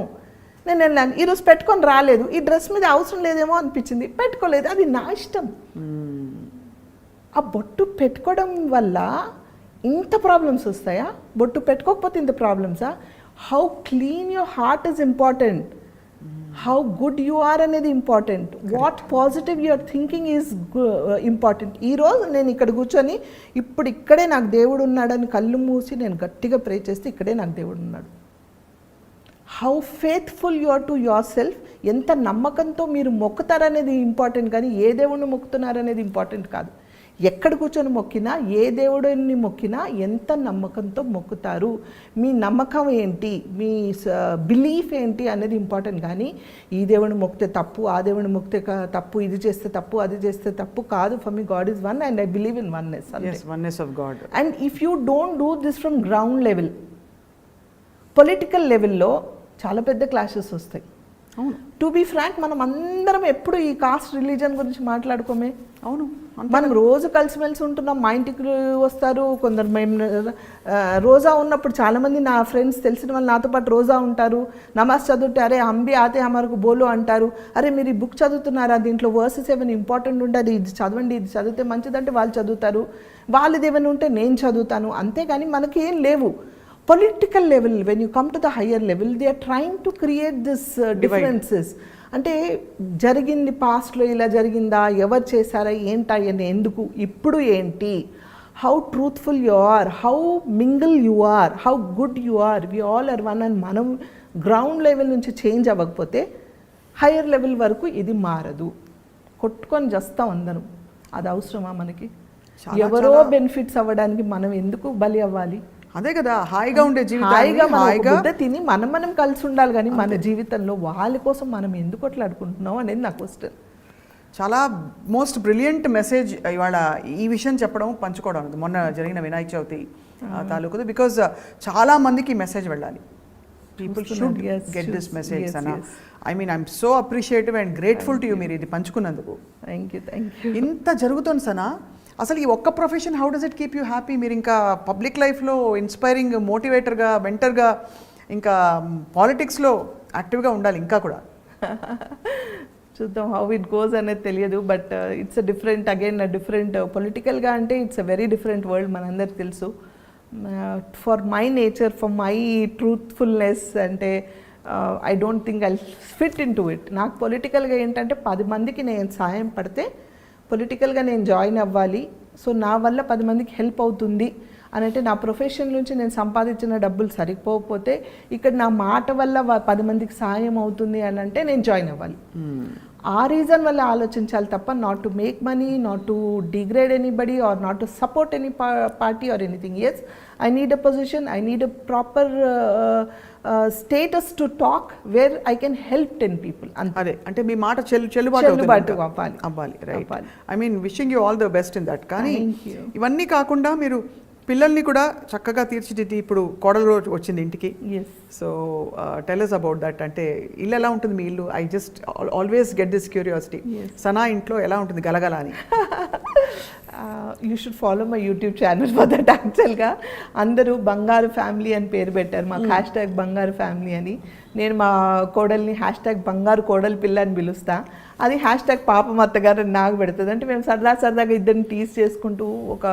నేను వెళ్ళాను. ఈరోజు పెట్టుకొని రాలేదు, ఈ డ్రెస్ మీద అవసరం లేదేమో అనిపించింది, పెట్టుకోలేదు, అది నా ఇష్టం. ఆ బొట్టు పెట్టుకోవడం వల్ల ఇంత ప్రాబ్లమ్స్ వస్తాయా? బొట్టు పెట్టుకోకపోతే ఇంత ప్రాబ్లమ్సా? How clean your heart is important, how good you are అనేది important, what positive your thinking is important. ఈరోజు నేను ఇక్కడ కూర్చొని ఇప్పుడు ఇక్కడే నాకు దేవుడు ఉన్నాడని కళ్ళు మూసి నేను గట్టిగా ప్రే చేస్తే ఇక్కడే నాకు దేవుడు ఉన్నాడు. How faithful you are to your self, ఎంత నమ్మకంతో మీరు మొక్కుతారనేది ఇంపార్టెంట్, కానీ ఏ దేవుడిని మొక్కుతున్నారనేది ఇంపార్టెంట్ కాదు. ఎక్కడ కూర్చొని మొక్కినా, ఏ దేవుడిని మొక్కినా ఎంత నమ్మకంతో మొక్కుతారు, మీ నమ్మకం ఏంటి, మీ బిలీఫ్ ఏంటి అనేది ఇంపార్టెంట్. కానీ ఈ దేవుడిని మొక్కితే తప్పు, ఆ దేవుడిని మొక్కితే తప్పు, ఇది చేస్తే తప్పు, అది చేస్తే తప్పు కాదు. For me God is one and I believe in oneness. Oneness of God. And if you don't do this from ground level, political లెవెల్లో చాలా పెద్ద క్లాషెస్ వస్తాయి. టు బీ ఫ్రాంక్, మనం అందరం ఎప్పుడు ఈ కాస్ట్ రిలీజన్ గురించి మాట్లాడుకోమే. అవును, మనం రోజు కలిసిమెలిసి ఉంటున్నాం, మా ఇంటికి వస్తారు కొందరు. మేము రోజా ఉన్నప్పుడు చాలామంది నా ఫ్రెండ్స్ తెలిసిన వాళ్ళు నాతో పాటు రోజా ఉంటారు, నమాజ్ చదువుతే అరే అంబి ఆతే హమారకు బోలో అంటారు. అరే మీరు ఈ బుక్ చదువుతున్నారా, దీంట్లో వర్సెస్ ఏమైనా ఇంపార్టెంట్ ఉంటుంది, ఇది చదవండి, ఇది చదివితే మంచిదంటే వాళ్ళు చదువుతారు, వాళ్ళది ఏమైనా ఉంటే నేను చదువుతాను. అంతేగాని మనకి ఏం లేవు. Political level, when you come to the higher level, they are trying to create this differences. అంటే జరిగింది పాస్ట్లో ఇలా జరిగిందా, ఎవరు చేశారా, ఏంటా, ఎందుకు, ఇప్పుడు ఏంటి, how truthful you are, how mingle you are, how good you are, we all are one. And మనం గ్రౌండ్ లెవెల్ నుంచి చేంజ్ అవ్వకపోతే హయ్యర్ లెవెల్ వరకు ఇది మారదు. కొట్టుకొని చేస్తాం అందరం, అది అవసరమా మనకి? ఎవరో బెనిఫిట్స్ అవ్వడానికి మనం ఎందుకు బలి అవ్వాలి? అదే కదా హాయిగా ఉండే జీవితం, హాయిగా తిని మనం కలిసి ఉండాలి. కానీ మన జీవితంలో వాళ్ళ కోసం మనం ఎందుకు అట్లాడుకుంటున్నాం అనేది నా క్వశ్చన్. చాలా మోస్ట్ బ్రిలియంట్ మెసేజ్ ఇవాళ ఈ విషయం చెప్పడం, పంచుకోవడం అనేది మొన్న జరిగిన వినాయక చవితి తాలూకు. బికాజ్ చాలా మందికి మెసేజ్ వెళ్ళాలి, people should get this message అన్న. I mean I'm so appreciative and grateful to you మీరు ఇది పంచుకున్నందుకు. Thank you. ఇంత జరుగుతుంది సనా, అసలు ఈ ఒక్క profession how does it keep you happy? మీరు ఇంకా పబ్లిక్ లైఫ్లో ఇన్స్పైరింగ్ మోటివేటర్గా, మెంటర్గా, ఇంకా పాలిటిక్స్లో యాక్టివ్గా ఉండాలి ఇంకా కూడా. చూద్దాం హౌ ఇట్ గోస్ అనేది తెలియదు. But it's different, again different పొలిటికల్గా అంటే it's a very different world, మనందరికి తెలుసు. For my nature, for my truthfulness అంటే I don't think I fit in to it. నాకు పొలిటికల్గా ఏంటంటే 10 మందికి నేను సాయం పడితే పొలిటికల్గా నేను జాయిన్ అవ్వాలి. సో నా వల్ల 10 మందికి హెల్ప్ అవుతుంది అని అంటే, నా ప్రొఫెషన్ నుంచి నేను సంపాదించిన డబ్బులు సరిపోకపోతే ఇక్కడ నా మాట వల్ల 10 మందికి సాయం అవుతుంది అని అంటే నేను జాయిన్ అవ్వాలి. ఆ రీజన్ వల్ల ఆలోచించాలి తప్ప not to make money, not to degrade anybody or not to support any party or anything. Yes, I need a position, I need a proper status to talk where I can help 10 people. అదే అంటే మీ మాట చెల్లుబాటు అవ్వాలి. Right. I mean wishing you all the best in that. కానీ ఇవన్నీ కాకుండా మీరు పిల్లల్ని కూడా చక్కగా తీర్చిదిద్ది ఇప్పుడు కోడలు రోజు వచ్చింది ఇంటికి. So tell us about that. అంటే ఇల్లు ఎలా ఉంటుంది మీ ఇల్లు? I just always get this curiosity. Sana ఇంట్లో ఎలా ఉంటుంది గలగల అని? You should follow my YouTube channel for that. యాక్చువల్గా అందరూ బంగారు ఫ్యామిలీ అని పేరు పెట్టారు మాకు, హ్యాష్ట్యాగ్ బంగారు ఫ్యామిలీ అని. నేను మా కోడల్ని హ్యాష్ట్యాగ్ బంగారు కోడలి పిల్ల అని పిలుస్తా, అది హ్యాష్ట్యాగ్ పాపం అత్తగారు అని నాకు పెడుతుంది. అంటే మేము సరదాగా ఇద్దరిని టీజ్ చేసుకుంటూ ఒక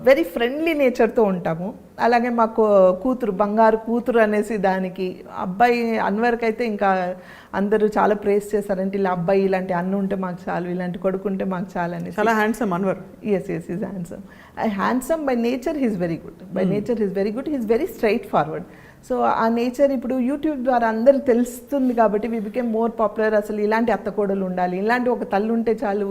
వెరీ ఫ్రెండ్లీ నేచర్తో ఉంటాము. అలాగే మాకు కూతురు, బంగారు కూతురు అనేసి దానికి. అబ్బాయి అన్వర్కి అయితే ఇంకా అందరూ చాలా ప్రేస్ చేశారంటే, ఇలా అబ్బాయి ఇలాంటి అన్న ఉంటే మాకు చాలు, ఇలాంటి కొడుకు ఉంటే మాకు చాలు అనేసి. చాలా handsome Anwar. Yes, is handsome. Handsome by nature, he's very good. By nature he's very good, he's very straight forward. So ఆ నేచర్ ఇప్పుడు యూట్యూబ్ ద్వారా అందరు తెలుస్తుంది కాబట్టి వి బికేమ్ మోర్ పాపులర్. అసలు ఇలాంటి అత్తకోడలు ఉండాలి, ఇలాంటి ఒక తల్లి ఉంటే చాలు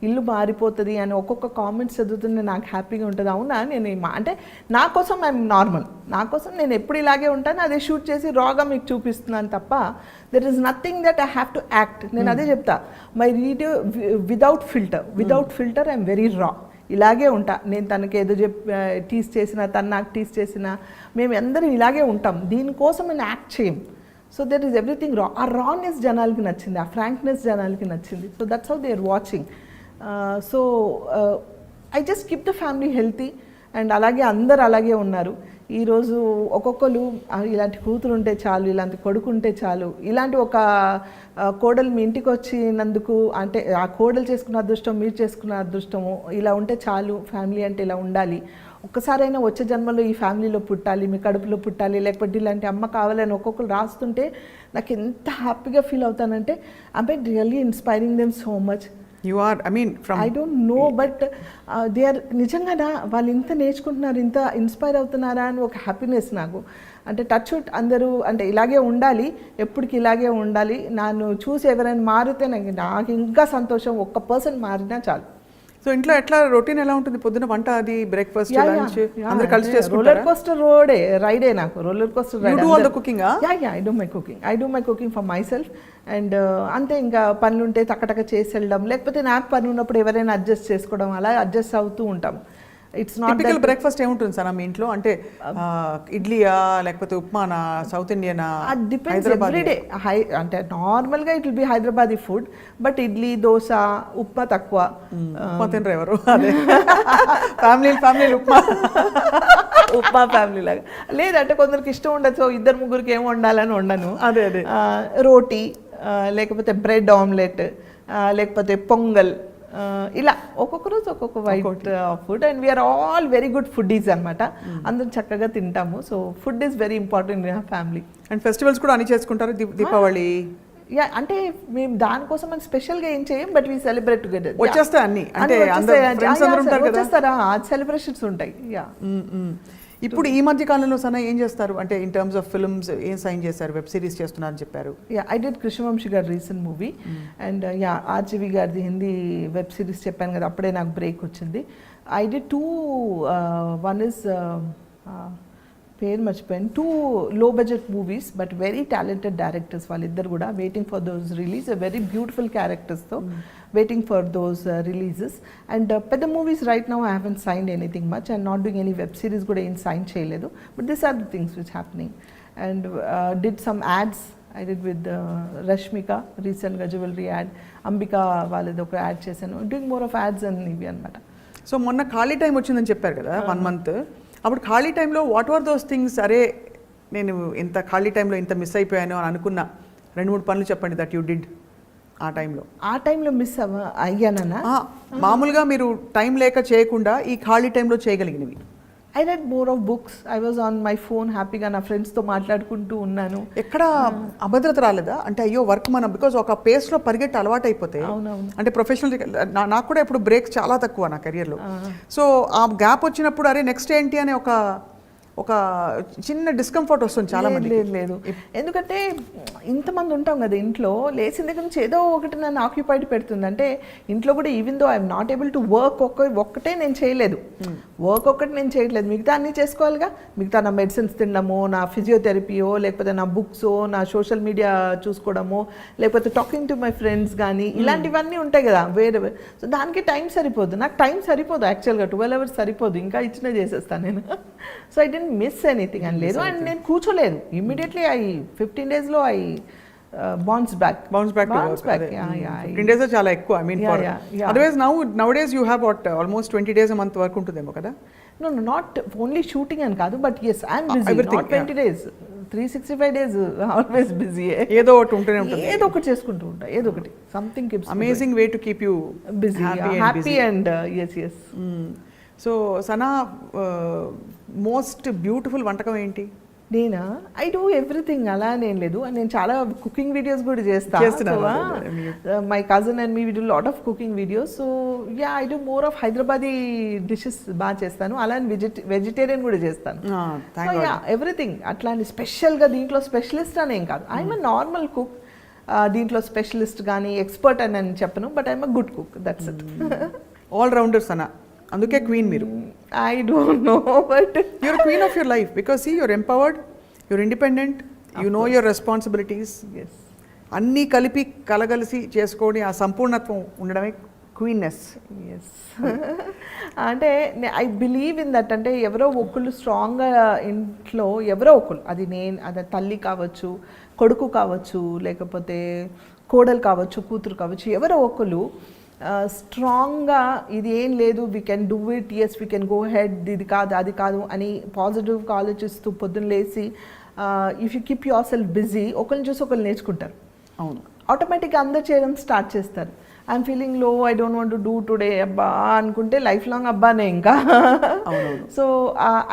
ఇల్లు మారిపోతుంది అని ఒక్కొక్క కామెంట్స్ చదువుతుంటే నాకు హ్యాపీగా ఉంటుంది. అవునా, నేను అంటే నా కోసం ఐఎమ్ నార్మల్, నా కోసం నేను ఎప్పుడు ఇలాగే ఉంటాను, అదే షూట్ చేసి రాగా మీకు చూపిస్తున్నాను తప్ప there is nothing that I have to act. నేను అదే చెప్తా, my video without filter I'm very రా. ఇలాగే ఉంటా నేను. తనకి ఏదో టీస్ చేసినా, తను నాకు టీస్ చేసినా, మేము అందరం ఇలాగే ఉంటాం. దీనికోసం నేను యాక్ట్ చేయం. సో దెర్ ఈస్ ఎవ్రీథింగ్ రా. ఆ రానెస్ జనాలకి నచ్చింది, ఆ ఫ్రాంక్నెస్ జనాలకి నచ్చింది. So that's how they are watching. So I just keep the family healthy and అలాగే అందరు అలాగే ఉన్నారు. ఈరోజు ఒక్కొక్కరు ఇలాంటి కూతురు ఉంటే చాలు, ఇలాంటి కొడుకు ఉంటే చాలు, ఇలాంటి ఒక కోడలు మీ ఇంటికి వచ్చినందుకు, అంటే ఆ కోడలు చేసుకున్న అదృష్టం, మీరు చేసుకున్న అదృష్టము, ఇలా ఉంటే చాలు, ఫ్యామిలీ అంటే ఇలా ఉండాలి, ఒక్కసారైనా వచ్చే జన్మలో ఈ ఫ్యామిలీలో పుట్టాలి, మీ కడుపులో పుట్టాలి, లేకపోతే ఇలాంటి అమ్మ కావాలని ఒక్కొక్కరు రాస్తుంటే నాకు ఎంత హ్యాపీగా ఫీల్ అవుతానంటే I by really inspiring them so much. You are, I mean from I don't know but they are నిజంగా వాళ్ళు ఇంత నేర్చుకుంటున్నారు, ఇంత ఇన్స్పైర్ అవుతున్నారా అని ఒక హ్యాపీనెస్ నాకు. అంటే టచ్ వుడ్ అందరూ అంటే ఇలాగే ఉండాలి, ఎప్పటికి ఇలాగే ఉండాలి. నన్ను చూసి ఎవరైనా మారితే నాకు ఇంకా సంతోషం. ఒక్క పర్సన్ మారినా చాలు. సో ఇంట్లో ఎట్లా రొటీన్ ఎలా ఉంటుంది? పొద్దున వంట, అది బ్రేక్ఫాస్ట్, లంచ్ అందరూ కలిసి చేసుకుంటారా? రోలర్ కోస్టర్ రైడే నాకు. Roller coaster ride. You do all the cooking? I do my cooking for my self. And అంతే, ఇంకా పనులు ఉంటే టక్కటక్క చేసి వెళ్ళడం, లేకపోతే నాకు పని ఉన్నప్పుడు ఎవరైనా అడ్జస్ట్ చేసుకోవడం, అలా అడ్జస్ట్ అవుతూ ఉంటాం. ఇట్స్ నాట్ టిపికల్ బ్రేక్ఫాస్ట్ ఏముంటుంది సార్ మీ ఇంట్లో? అంటే ఇడ్లీయా, లేకపోతే ఉప్మానా, సౌత్ ఇండియనా? Depends everyday. అంటే నార్మల్గా it will be Hyderabadi food, but idli, dosa, upma తక్కువ. ఉప్మా తినరు ఎవరు? అదే ఫ్యామిలీ ఉప్మా ఫ్యామిలీ లాగా లేదంటే కొందరికి ఇష్టం ఉండదు. సో ఇద్దరు ముగ్గురికి ఏం వండాలని వండను. అదే రోటీ, లేకపోతే బ్రెడ్ ఆమ్లెట్, లేకపోతే పొంగల్, ఇలా ఒక్కొక్క రోజు ఒక్కొక్క white food. And we're all very good foodies అనమాట. అందరం చక్కగా తింటాము. So food is very important in family. And festivals కూడా అన్ని చేసుకుంటారు, దీపావళి? యా, అంటే మేము దానికోసం మనం స్పెషల్గా ఏం చేయం, బట్ వీ సెలబ్రేట్ టుగెదర్. వచ్చేస్తాయి అన్ని, అంటే వచ్చేస్తారా, సెలబ్రేషన్స్ ఉంటాయి. యా. ఇప్పుడు ఈ మధ్య కాలంలో సన ఏం చేస్తారు? అంటే ఇన్ టర్మ్స్ ఆఫ్ ఫిల్మ్స్ ఏం సైన్ చేస్తారు? వెబ్ సిరీస్ చేస్తున్నారని చెప్పారు. యా, ఐ డిడ్ కృష్ణవంశీ గారి recent movie. And yeah, RGV గారిది హిందీ వెబ్ సిరీస్ చెప్పాను కదా, అప్పుడే నాకు బ్రేక్ వచ్చింది. ఐ డిడ్ 2, వన్ ఇస్ పేరు మర్చిపోయాను, 2 low budget movies but very talented directors వాళ్ళిద్దరు కూడా. Waiting for those release, very beautiful క్యారెక్టర్స్తో waiting for those releases. And పెద్ద movies right now I haven't signed anything much and not doing any web series కూడా ఏం సైన్ చేయలేదు. But this are the things which happening. And did some ads. I did with Rashmika రీసెంట్గా జ్యువెలరీ యాడ్, అంబికా వాళ్ళది ఒక యాడ్ చేశాను. Doing more of ads and ఇవి అనమాట. సో మొన్న ఖాళీ టైం వచ్చిందని చెప్పారు కదా, 1 month. అప్పుడు ఖాళీ టైంలో వాట్ ఆర్ దోస్ థింగ్స్? అరే నేను ఇంత ఖాళీ టైంలో ఇంత మిస్ అయిపోయాను అని అనుకున్న 2-3 పనులు చెప్పండి దట్ యూ డిడ్ ఆ టైంలో. ఆ టైంలో మిస్ అయ్యానన్నా? మామూలుగా మీరు టైం లేక చేయకుండా ఈ ఖాళీ టైంలో చేయగలిగినవి. I read more of books. I was on my phone హ్యాపీగా నా ఫ్రెండ్స్తో మాట్లాడుకుంటూ ఉన్నాను. ఎక్కడ అభద్రత రాలేదా? అంటే అయ్యో వర్క్ మనం బికాజ్ ఒక పేస్లో పరిగెట్టి అలవాటు అయిపోతే, అంటే ప్రొఫెషనల్ నాకు కూడా ఇప్పుడు బ్రేక్స్ చాలా తక్కువ నా కెరియర్లో. సో ఆ గ్యాప్ వచ్చినప్పుడు అరే నెక్స్ట్ ఏంటి అనే ఒక చిన్న డిస్కంఫర్ట్ వస్తుంది చాలా మంది. లేదు, ఎందుకంటే ఇంతమంది ఉంటాం కదా ఇంట్లో, లేచిన దగ్గర నుంచి ఏదో ఒకటి నన్ను ఆక్యుపైడ్ పెడుతుంది. అంటే ఇంట్లో కూడా even though I'm not able to work, ఒక్కటే నేను చేయలేదు, వర్క్ ఒక్కటి నేను చేయట్లేదు, మిగతా అన్నీ చేసుకోవాలిగా. మిగతా నా మెడిసిన్స్ తినడమో, నా ఫిజియోథెరపీయో, లేకపోతే నా బుక్సో, నా సోషల్ మీడియా చూసుకోవడమో, లేకపోతే టాకింగ్ టు మై ఫ్రెండ్స్ కానీ, ఇలాంటివన్నీ ఉంటాయి కదా వేరే. సో దానికి టైం సరిపోదు, నాకు టైం సరిపోదు యాక్చువల్గా. 12 hours సరిపోదు, ఇంకా ఇచ్చినా చేసేస్తాను నేను. So I didn't miss anything అని లేదు. అండ్ నేను కూర్చోలేదు, immediately 15 days I bounce back. 15 days చాలా ఎక్కువ. I mean otherwise nowadays you have what almost 20 days a month work ఉంటుందేమో కదా? No, నాట్ ఓన్లీ షూటింగ్ అని కాదు, but yes I'm busy. Not 20 days, 365 days always busy. ఏదో ఒకటి ఉంటూనే ఉంటుంది, ఏదో ఒకటి చేసుకుంటూ ఉంటా, ఏదో ఒకటి something keeps amazing way to keep you busy, happy and yes. So Sana, most beautiful వంటకం ఏంటి? నేనా ఐ డూ ఎవ్రీథింగ్ అలా నేను లేదు నేను చాలా కుకింగ్ వీడియోస్ కూడా చేస్తున్నారు. చేస్తాను my cousin and me do lot of cooking videos so yeah I do more of Hyderabadi dishes బాగా చేస్తాను అలా వెజిటేరియన్ కూడా చేస్తాను ఎవ్రీథింగ్ అట్లాంటి స్పెషల్గా దీంట్లో స్పెషలిస్ట్ అనేం కాదు ఐఎమ్ అ నార్మల్ కుక్ దీంట్లో స్పెషలిస్ట్ కానీ ఎక్స్పర్ట్ అని నేను చెప్పను but I'm a good cook that's it all rounders అన్న అందుకే క్వీన్ మీరు. I don't know but you're queen of your life because you're empowered, you're independent, you know your responsibilities. అన్నీ కలిపి కలగలిసి చేసుకొని ఆ సంపూర్ణత్వం ఉండడమే క్వీన్నెస్. ఎస్ అంటే ఐ బిలీవ్ ఇన్ దట్ అంటే ఎవరో ఒకళ్ళు స్ట్రాంగ్గా ఇంట్లో ఎవరో ఒకళ్ళు అది తల్లి కావచ్చు, కొడుకు కావచ్చు, లేకపోతే కోడలు కావచ్చు, కూతురు కావచ్చు, ఎవరో ఒకళ్ళు స్ట్రాంగ్గా ఇది ఏం లేదు we can do it, yes we can go ahead, ఇది కాదు అది కాదు అని పాజిటివ్గా ఆలోచిస్తూ పొద్దున్న లేచి if you keep your self busy ఒకరిని చూసి ఒకరు నేర్చుకుంటారు. అవును, ఆటోమేటిక్గా అందరు చేయడం స్టార్ట్ చేస్తారు. ఐఎమ్ ఫీలింగ్ లో I don't want to do today అబ్బా అనుకుంటే లైఫ్ లాంగ్ అబ్బానే ఇంకా. So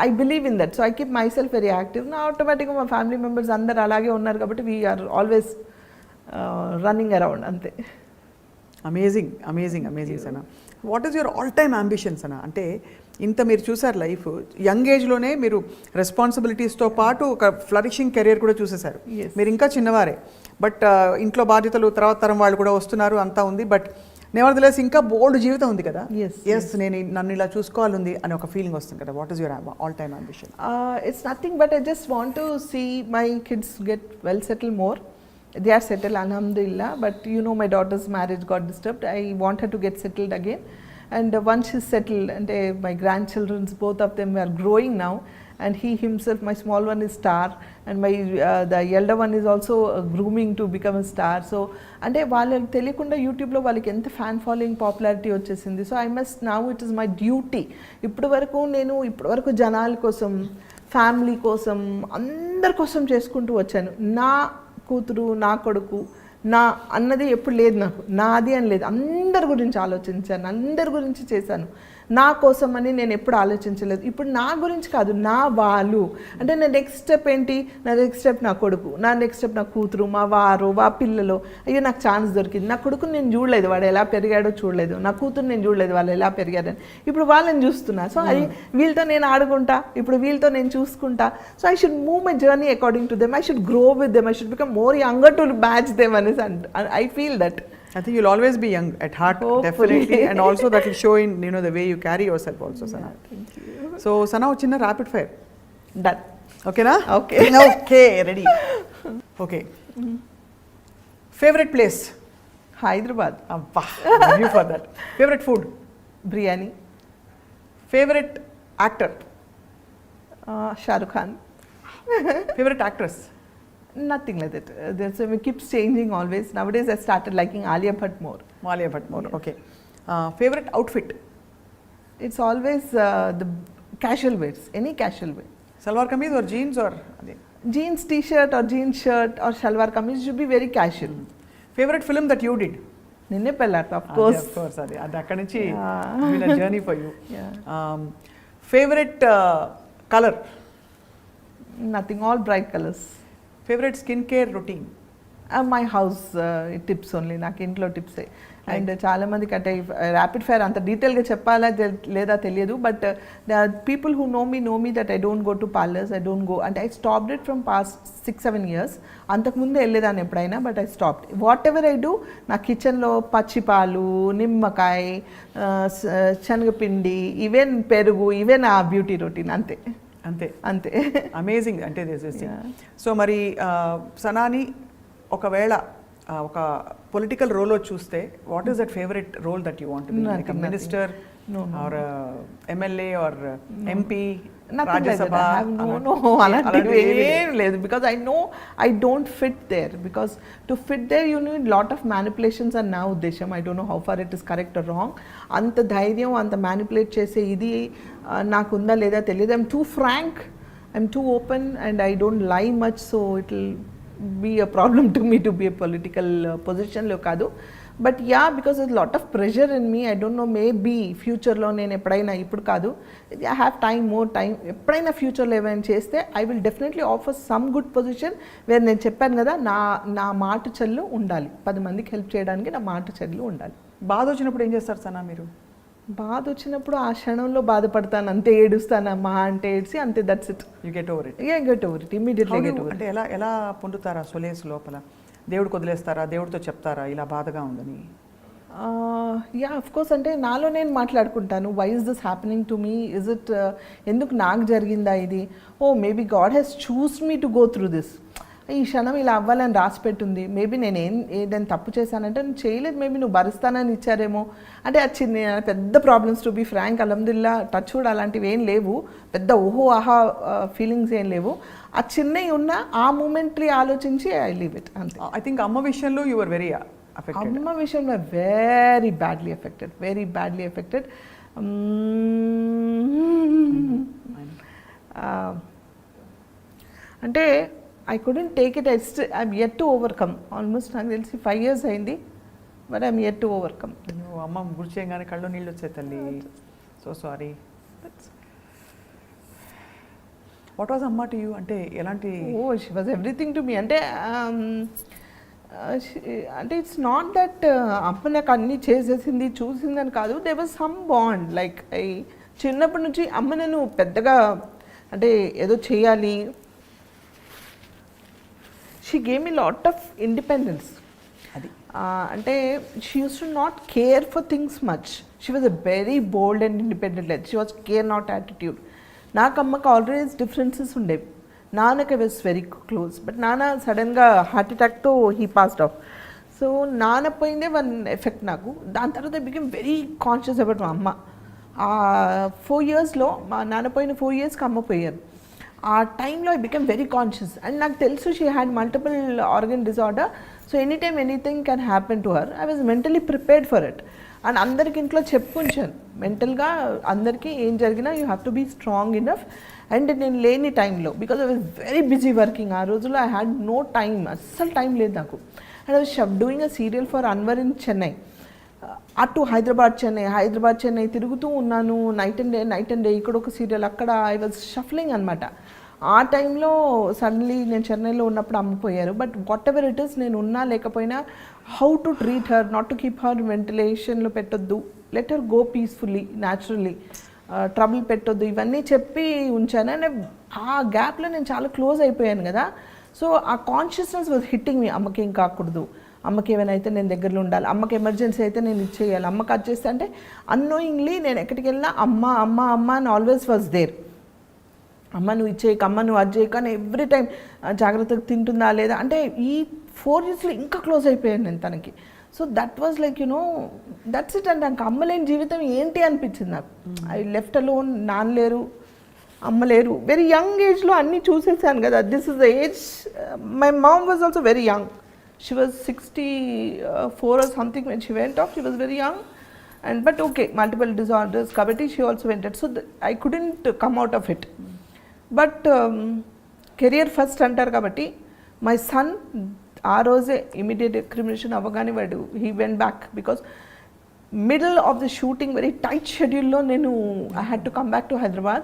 I believe in that. So I keep my self very active. నా ఆటోమేటిక్గా మా ఫ్యామిలీ మెంబర్స్ అందరు అలాగే ఉన్నారు కాబట్టి వీఆర్ ఆల్వేస్ రన్నింగ్ అరౌండ్ అంతే. Amazing amazing amazing Sana. What is your all time ambitions అన్న? అంటే ఇంత మీరు చూసారు లైఫ్, యంగ్ ఏజ్లోనే మీరు రెస్పాన్సిబిలిటీస్తో పాటు ఒక ఫ్లరిషింగ్ కెరియర్ కూడా చూసేశారు. మీరు ఇంకా చిన్నవారే, బట్ ఇంట్లో బాధ్యతలు తర్వాత తరం వాళ్ళు కూడా వస్తున్నారు, అంతా ఉంది. బట్ నెవర్దలెస్ ఇంకా బోల్డ్ జీవితం ఉంది కదా. ఎస్ నేను నన్ను ఇలా చూసుకోవాలంది అని ఒక ఫీలింగ్ వస్తుంది కదా. What is your all time ambition? It's nothing but I just want to see my kids get well settle more. They are settled, alhamdulillah, but you know my daughter's marriage got disturbed. I want her to get settled again, and once she's settled and my grandchildren's both of them are growing now, and he himself, my small one is star, and my the elder one is also grooming to become a star. So అంటే వాళ్ళకి తెలియకుండా యూట్యూబ్లో వాళ్ళకి ఎంత ఫ్యాన్ ఫాలోయింగ్ పాపులారిటీ వచ్చేసింది. So I must now it is my duty. ఇప్పటి వరకు జనాల కోసం, ఫ్యామిలీ కోసం, అందరి కోసం చేసుకుంటూ వచ్చాను. నా కూతురు, నా కొడుకు, నా అన్నది ఎప్పుడు లేదు నాకు, నాది అని లేదు. అందరి గురించి ఆలోచించాను, అందరి గురించి చేశాను. నా కోసం అని నేను ఎప్పుడు ఆలోచించలేదు. ఇప్పుడు నా గురించి కాదు, నా వాళ్ళు అంటే నా నెక్స్ట్ స్టెప్ ఏంటి? నా నెక్స్ట్ స్టెప్ నా కొడుకు, నా నెక్స్ట్ స్టెప్ నా కూతురు, మా వారు, మా పిల్లలు. అయ్యో నాకు ఛాన్స్ దొరికింది. నా కొడుకుని నేను చూడలేదు, వాడు ఎలా పెరిగాడో చూడలేదు. నా కూతురు నేను చూడలేదు, వాళ్ళు ఎలా పెరిగారని. ఇప్పుడు వాళ్ళని చూస్తున్నా. సో అది వీళ్ళతో నేను ఆడుకుంటా, ఇప్పుడు వీళ్ళతో నేను చూసుకుంటా. So I should move my journey according to them. I should grow with them. I should become more younger to match them అనేసి I feel that. I think you'll always be young at heart. Hopefully. Definitely, and also that will show in the way you carry yourself also, Sana. Yeah, thank you. So Sana, chinna rapid fire. Done. Okay na? Okay. Okay, ready. Okay. Favorite place? Hyderabad. Abba, love you for that. Favorite food? Biryani. Favorite actor? Shah Rukh Khan. Favorite actress? Nothing like that. It keeps changing always. Nowadays I started liking Alia Bhatt more. Alia Bhatt more, Yeah. okay. Favorite outfit? It's always the casual wears, any casual wear. Salwar kameez or jeans or? Jeans t-shirt or jeans shirt or shalwar kameez should be very casual. Favorite film that you did? Ninne Pellat, of course. Of course, అది అక్కడి నుంచి been a journey for you. Yeah. Favorite color? Nothing, all bright colors. Favorite skincare routine? My house tips only, నాకు ఇంట్లో టిప్సే. అండ్ చాలామందికి అంటే ర్యాపిడ్ ఫైర్ అంత డీటెయిల్గా చెప్పాలా లేదా తెలియదు. But the people who know me that I don't go to parlours, I don't go అంటే I stopped it from past 6-7 years. అంతకుముందు వెళ్ళేదాన్ని ఎప్పుడైనా, but I stopped. Whatever I do, నా కిచెన్లో పచ్చిపాలు, నిమ్మకాయ, శనగపిండి, ఈవెన్ పెరుగు, ఈవెన్ ఆ బ్యూటీ రొటీన్ అంతే అంతే అంతే. అమేజింగ్ అంటే దిస్. సో మరి సనాని ఒకవేళ ఒక పొలిటికల్ రోల్లో చూస్తే what is that favourite role that you want to be? Like minister or MLA or MP, Rajya Sabha? అలాంటివి ఏం లేదు. Because I know I don't fit there. Because to fit there you need lot of manipulations అని నా ఉద్దేశం. I don't know how far it is correct or wrong. అంత ధైర్యం, అంత మ్యానిపులేట్ చేసే ఇది నాకుందా లేదా తెలియదు. I'm too frank, I'm too open and I don't lie much. So it will be a problem to me to be a political పొజిషన్లో కాదు. But yeah because is lot of pressure in me. I don't know maybe ఫ్యూచర్లో నేను ఎప్పుడైనా, ఇప్పుడు కాదు, I have time, more time, ఎప్పుడైనా ఫ్యూచర్లో ఏమైనా చేస్తే I will definitely offer some good position where నేను చెప్పాను కదా నా మాట చెల్లు ఉండాలి, 10 మందికి హెల్ప్ చేయడానికి నా మాట చెల్లు ఉండాలి. బాధ వచ్చినప్పుడు ఏం చేస్తారు సనా మీరు? బాధ వచ్చినప్పుడు ఆ క్షణంలో బాధపడతాను, అంతే ఏడుస్తాను, మా అంటే ఏడ్చి అంతే, that's it. You get over it. Get over it, immediately get over. అంటే ఎలా పొందుతారా సొలేస్ లోపల? దేవుడికి వదిలేస్తారా, దేవుడితో చెప్తారా ఇలా బాధగా ఉందని? యా అఫ్ కోర్స్, అంటే నాలో నేను మాట్లాడుకుంటాను. Why is this happening to me, is it ఎందుకు నాకు జరిగిందా ఇది, oh maybe God has chose me to go through this, ఈ క్షణం ఇలా అవ్వాలని రాసి పెట్టుంది, మేబీ నేను ఏదైనా తప్పు చేశానంటే నేను చేయలేదు, మేబీ నువ్వు భరిస్తానని ఇచ్చారేమో. అంటే అది చిన్న పెద్ద ప్రాబ్లమ్స్, టు బీ ఫ్రాంక్, అల్హమ్దుల్లా టచ్ కూడా అలాంటివి ఏం లేవు, పెద్ద ఓహో ఆహా ఫీలింగ్స్ ఏం లేవు. ఆ చిన్నవి ఉన్న ఆ మూమెంట్లీ ఆలోచించి ఐ లీవ్ ఇట్ అంతే. ఐ థింక్ అమ్మ విషయంలో యు ఆర్ వెరీ అఫెక్టెడ్. అమ్మ విషయంలో వెరీ బ్యాడ్లీ ఎఫెక్టెడ్. అంటే I couldn't take it. I'm yet to overcome. Almost నాకు తెలిసి 5 years అయింది, but I'm yet to overcome. నువ్వు అమ్మ గుర్తు చేయగానే కళ్ళు నీళ్ళు వచ్చాయి తల్లి. So sorry. వాట్ వాజ్ అమ్మ టు యూ? అంటే ఎలాంటి? She was everything to me. అంటే అంటే ఇట్స్ నాట్ దట్ అమ్మ నాకు అన్నీ చేసేసింది చూసిందని కాదు, they was some bond. Like చిన్నప్పటి నుంచి అమ్మ నేను పెద్దగా అంటే ఏదో చేయాలి, she gave me lot of independence. అది అంటే she use to not care for things much. She was a very bold and independent life. She was care not attitude. నాకు అమ్మకి ఆల్వేస్ డిఫరెన్సెస్ ఉండేవి. నాన్నకి వాజ్ వెరీ క్లోజ్, బట్ నాన్న సడన్గా హార్ట్ అటాక్తో హీ పాస్డ్ ఆఫ్. సో నాన్న పోయిందే వన్ ఎఫెక్ట్ నాకు. దాని తర్వాత I become very conscious about మా అమ్మ. 4 yearsలో మా నాన్న పోయిన 4 yearsకి అమ్మ పోయారు. ఆ టైంలో I become very conscious. And నాకు తెలుసు she had multiple organ disorder, so any time anything can happen to her. I was mentally prepared for it. And అందరికి ఇంట్లో చెప్పుంచాను మెంటల్గా, అందరికీ ఏం జరిగినా you have to be strong enough. And నేను లేని టైంలో, because I was very busy working, ఆ రోజుల్లో ఐ హ్యాడ్ నో టైమ్, అస్సలు టైం లేదు నాకు. And I was doing a serial for Anwar in Chennai. అటు హైదరాబాద్ చెన్నై తిరుగుతూ ఉన్నాను, నైట్ అండ్ డే, ఇక్కడ ఒక సీరియల్, అక్కడ ఐ వాజ్ షఫ్లింగ్ అనమాట. ఆ టైంలో సడన్లీ నేను చెన్నైలో ఉన్నప్పుడు అమ్మిపోయారు. But whatever it is, నేను ఉన్నా లేకపోయినా, how to treat her, not to keep her వెంటిలేషన్లో పెట్టొద్దు, let her go peacefully, naturally, trouble పెట్టొద్దు, ఇవన్నీ చెప్పి ఉంచాను. అండ్ ఆ గ్యాప్లో నేను చాలా క్లోజ్ అయిపోయాను కదా. సో ఆ కాన్షియస్నెస్ వాజ్ హిట్టింగ్ మీ. అమ్మకి ఏం కాకూడదు, అమ్మకి ఏమైనా అయితే నేను దగ్గరలో ఉండాలి, అమ్మకి ఎమర్జెన్సీ అయితే నేను ఇచ్చేయాలి, అమ్మకి అది చేస్తే, అంటే అన్నోయింగ్లీ నేను ఎక్కడికి వెళ్ళినా అమ్మ అమ్మ అమ్మ అని ఆల్వేస్ వాజ్ దేర్. అమ్మ నువ్వు ఇచ్చేయక, అమ్మ నువ్వు అది చేయక అని ఎవ్రీ టైం జాగ్రత్తగా తింటుందా లేదా, అంటే ఈ 4 yearsలో ఇంకా క్లోజ్ అయిపోయాను నేను తనకి. So that was like that's it. అంటే నాకు అమ్మ లేని జీవితం ఏంటి అనిపించింది నాకు. ఐ లెఫ్ట్ అలోన్, నాన్న లేరు, అమ్మ లేరు, వెరీ యంగ్ ఏజ్లో అన్నీ చూసేసాను కదా. This is the age. My mom was also very young. She was 64 or something when she went off. She was very young, but okay, multiple disorders. Kabatti she also went out. So I couldn't come out of it. But career first antar kabatti my son aa roje immediate cremation avagane vadu he went back, because middle of the shooting very tight schedule lo I had to come back to Hyderabad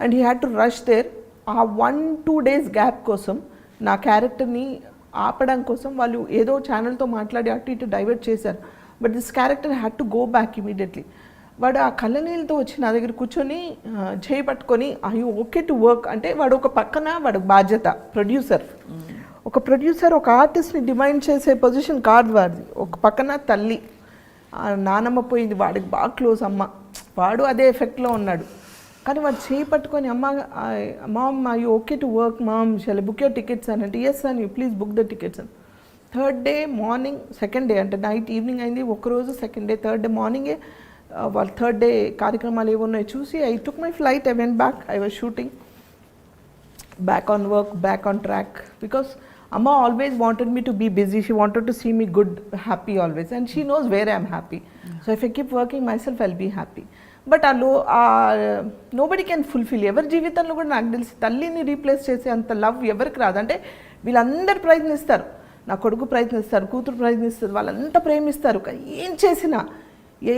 and he had to rush there. ఆ 1-2 days gap kosam నా character ni ఆపడం కోసం వాళ్ళు ఏదో ఛానల్తో మాట్లాడి అటు ఇటు డైవర్ట్ చేశారు. But this character had to go back immediately. వాడు ఆ కళ్ళనీళ్ళతో వచ్చి నా దగ్గర కూర్చొని చేయి పట్టుకొని ఐ ఓకే టు వర్క్ అంటే, వాడు ఒక పక్కన వాడు బాధ్యత ప్రొడ్యూసర్ ఒక ఆర్టిస్ట్ని డిమైండ్ చేసే పొజిషన్ కాదు వాడిది. ఒక పక్కన తల్లి, నానమ్మ పోయింది, వాడికి బాగా క్లోజ్ అమ్మ, వాడు అదే ఎఫెక్ట్లో ఉన్నాడు. కానీ వాడు చేయి పట్టుకొని mom I okay to work mom, shall book your tickets అని అంటే, ఎస్ అని, ప్లీజ్ బుక్ ద టికెట్స్ అని. 3rd day morning, 2nd day అంటే నైట్ ఈవినింగ్ అయింది ఒకరోజు, 2nd day 3rd day మార్నింగే వాళ్ళ 3rd day కార్యక్రమాలు ఏమున్నాయో చూసి I took my flight, I went back, I was shooting, back on work, back on track. Because అమ్మ always wanted me to be busy, she wanted to see me good, happy always, and she knows where I'm happy. So if I keep working myself I'll be happy. But nobody can fulfil. ఎవరి జీవితంలో కూడా నాకు తెలిసి తల్లిని రీప్లేస్ చేసే అంత లవ్ ఎవరికి రాదు. అంటే వీళ్ళందరూ ప్రయత్నిస్తారు, నా కొడుకు ప్రయత్నిస్తారు, కూతురు ప్రయత్నిస్తారు, వాళ్ళంతా ప్రేమిస్తారు. కానీ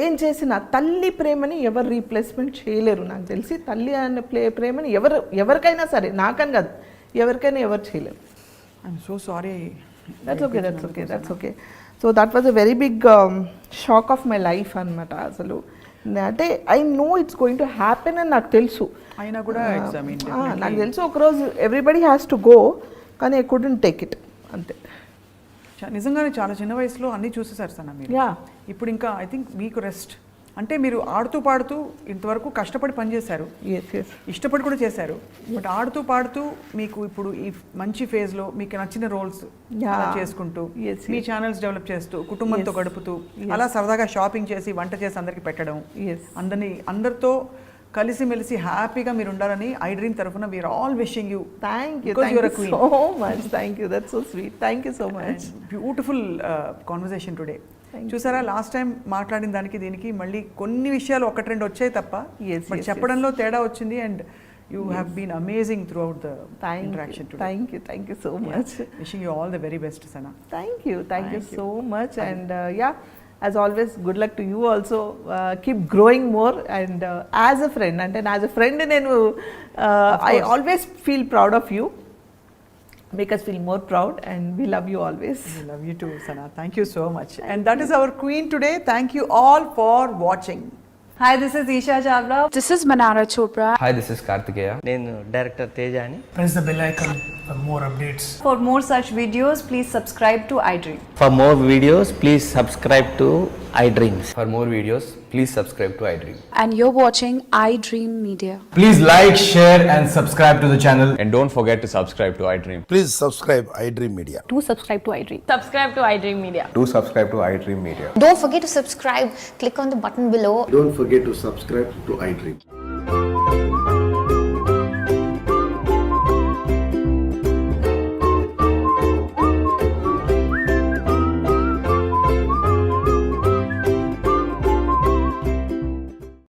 ఏం చేసినా తల్లి ప్రేమని ఎవరు రీప్లేస్మెంట్ చేయలేరు. నాకు తెలిసి తల్లి అనే ప్రేమని ఎవరికైనా సరే, నాకని కాదు, ఎవరికైనా ఎవరు చేయలేరు. I'm so sorry. That's okay. So that was a very big shock of my life అనమాట. అసలు అంటే I know it's going to happen అని నాకు తెలుసు. అయినా కూడా నాకు తెలుసు ఒకరోజు ఎవ్రీబడి హ్యాస్ టు గో, కానీ ఐ కుడెంట్ టేక్ ఇట్, అంతే. నిజంగానే చాలా చిన్న వయసులో అన్నీ చూసేసారు సన్న మీరు. ఇప్పుడు ఇంకా ఐ థింక్ మీకు రెస్ట్ అంటే మీరు ఆడుతూ పాడుతూ ఇంతవరకు కష్టపడి పనిచేశారు, ఇష్టపడి కూడా చేశారు. బట్ ఆడుతూ పాడుతూ మీకు ఇప్పుడు ఈ మంచి ఫేజ్లో మీకు నచ్చిన రోల్స్ చేసుకుంటూ మీ ఛానల్స్ డెవలప్ చేస్తూ కుటుంబంతో గడుపుతూ అలా సరదాగా షాపింగ్ చేసి వంట చేసి అందరికి పెట్టడం, అందరితో కలిసిమెలిసి హ్యాపీగా మీరు ఉండాలని ఐ డ్రీమ్ తరఫున we're all wishing you. Thank you so much. Thank you, that's so sweet. Thank you so much. Beautiful conversation today. చూసారా, లాస్ట్ టైం మాట్లాడిన దానికి దీనికి మళ్ళీ కొన్ని విషయాలు ఒకటి రెండు వచ్చాయి తప్ప, బట్ చెప్పడంలో తేడా వచ్చింది. And you have been amazing throughout the interaction today. Thank you so much. Wishing you all the very best Sana. Thank you so much. And as always, good luck to you also. Keep growing more, and as a friend, and as a friend nenu I always feel proud of you. Make us feel more proud, and we love you always. We love you too, Sana. Thank you so much. And that is our queen today. Thank you all for watching. Hi, this is Isha Chawla. This is Manara Chopra. Hi, this is Kartikeya. నేను డైరెక్టర్ తేజ అని. Press the bell icon for more updates. For more such videos, please subscribe to iDream. For more videos, please subscribe to iDreams. For more videos, please subscribe to iDream. And you're watching iDream Media. Please like, share and subscribe to the channel. And don't forget to subscribe to iDream. Please subscribe iDream Media. Do subscribe to iDream. Subscribe to iDream Media. Do subscribe to iDream Media. Don't forget to subscribe. Click on the button below. Don't forget to subscribe to iDream.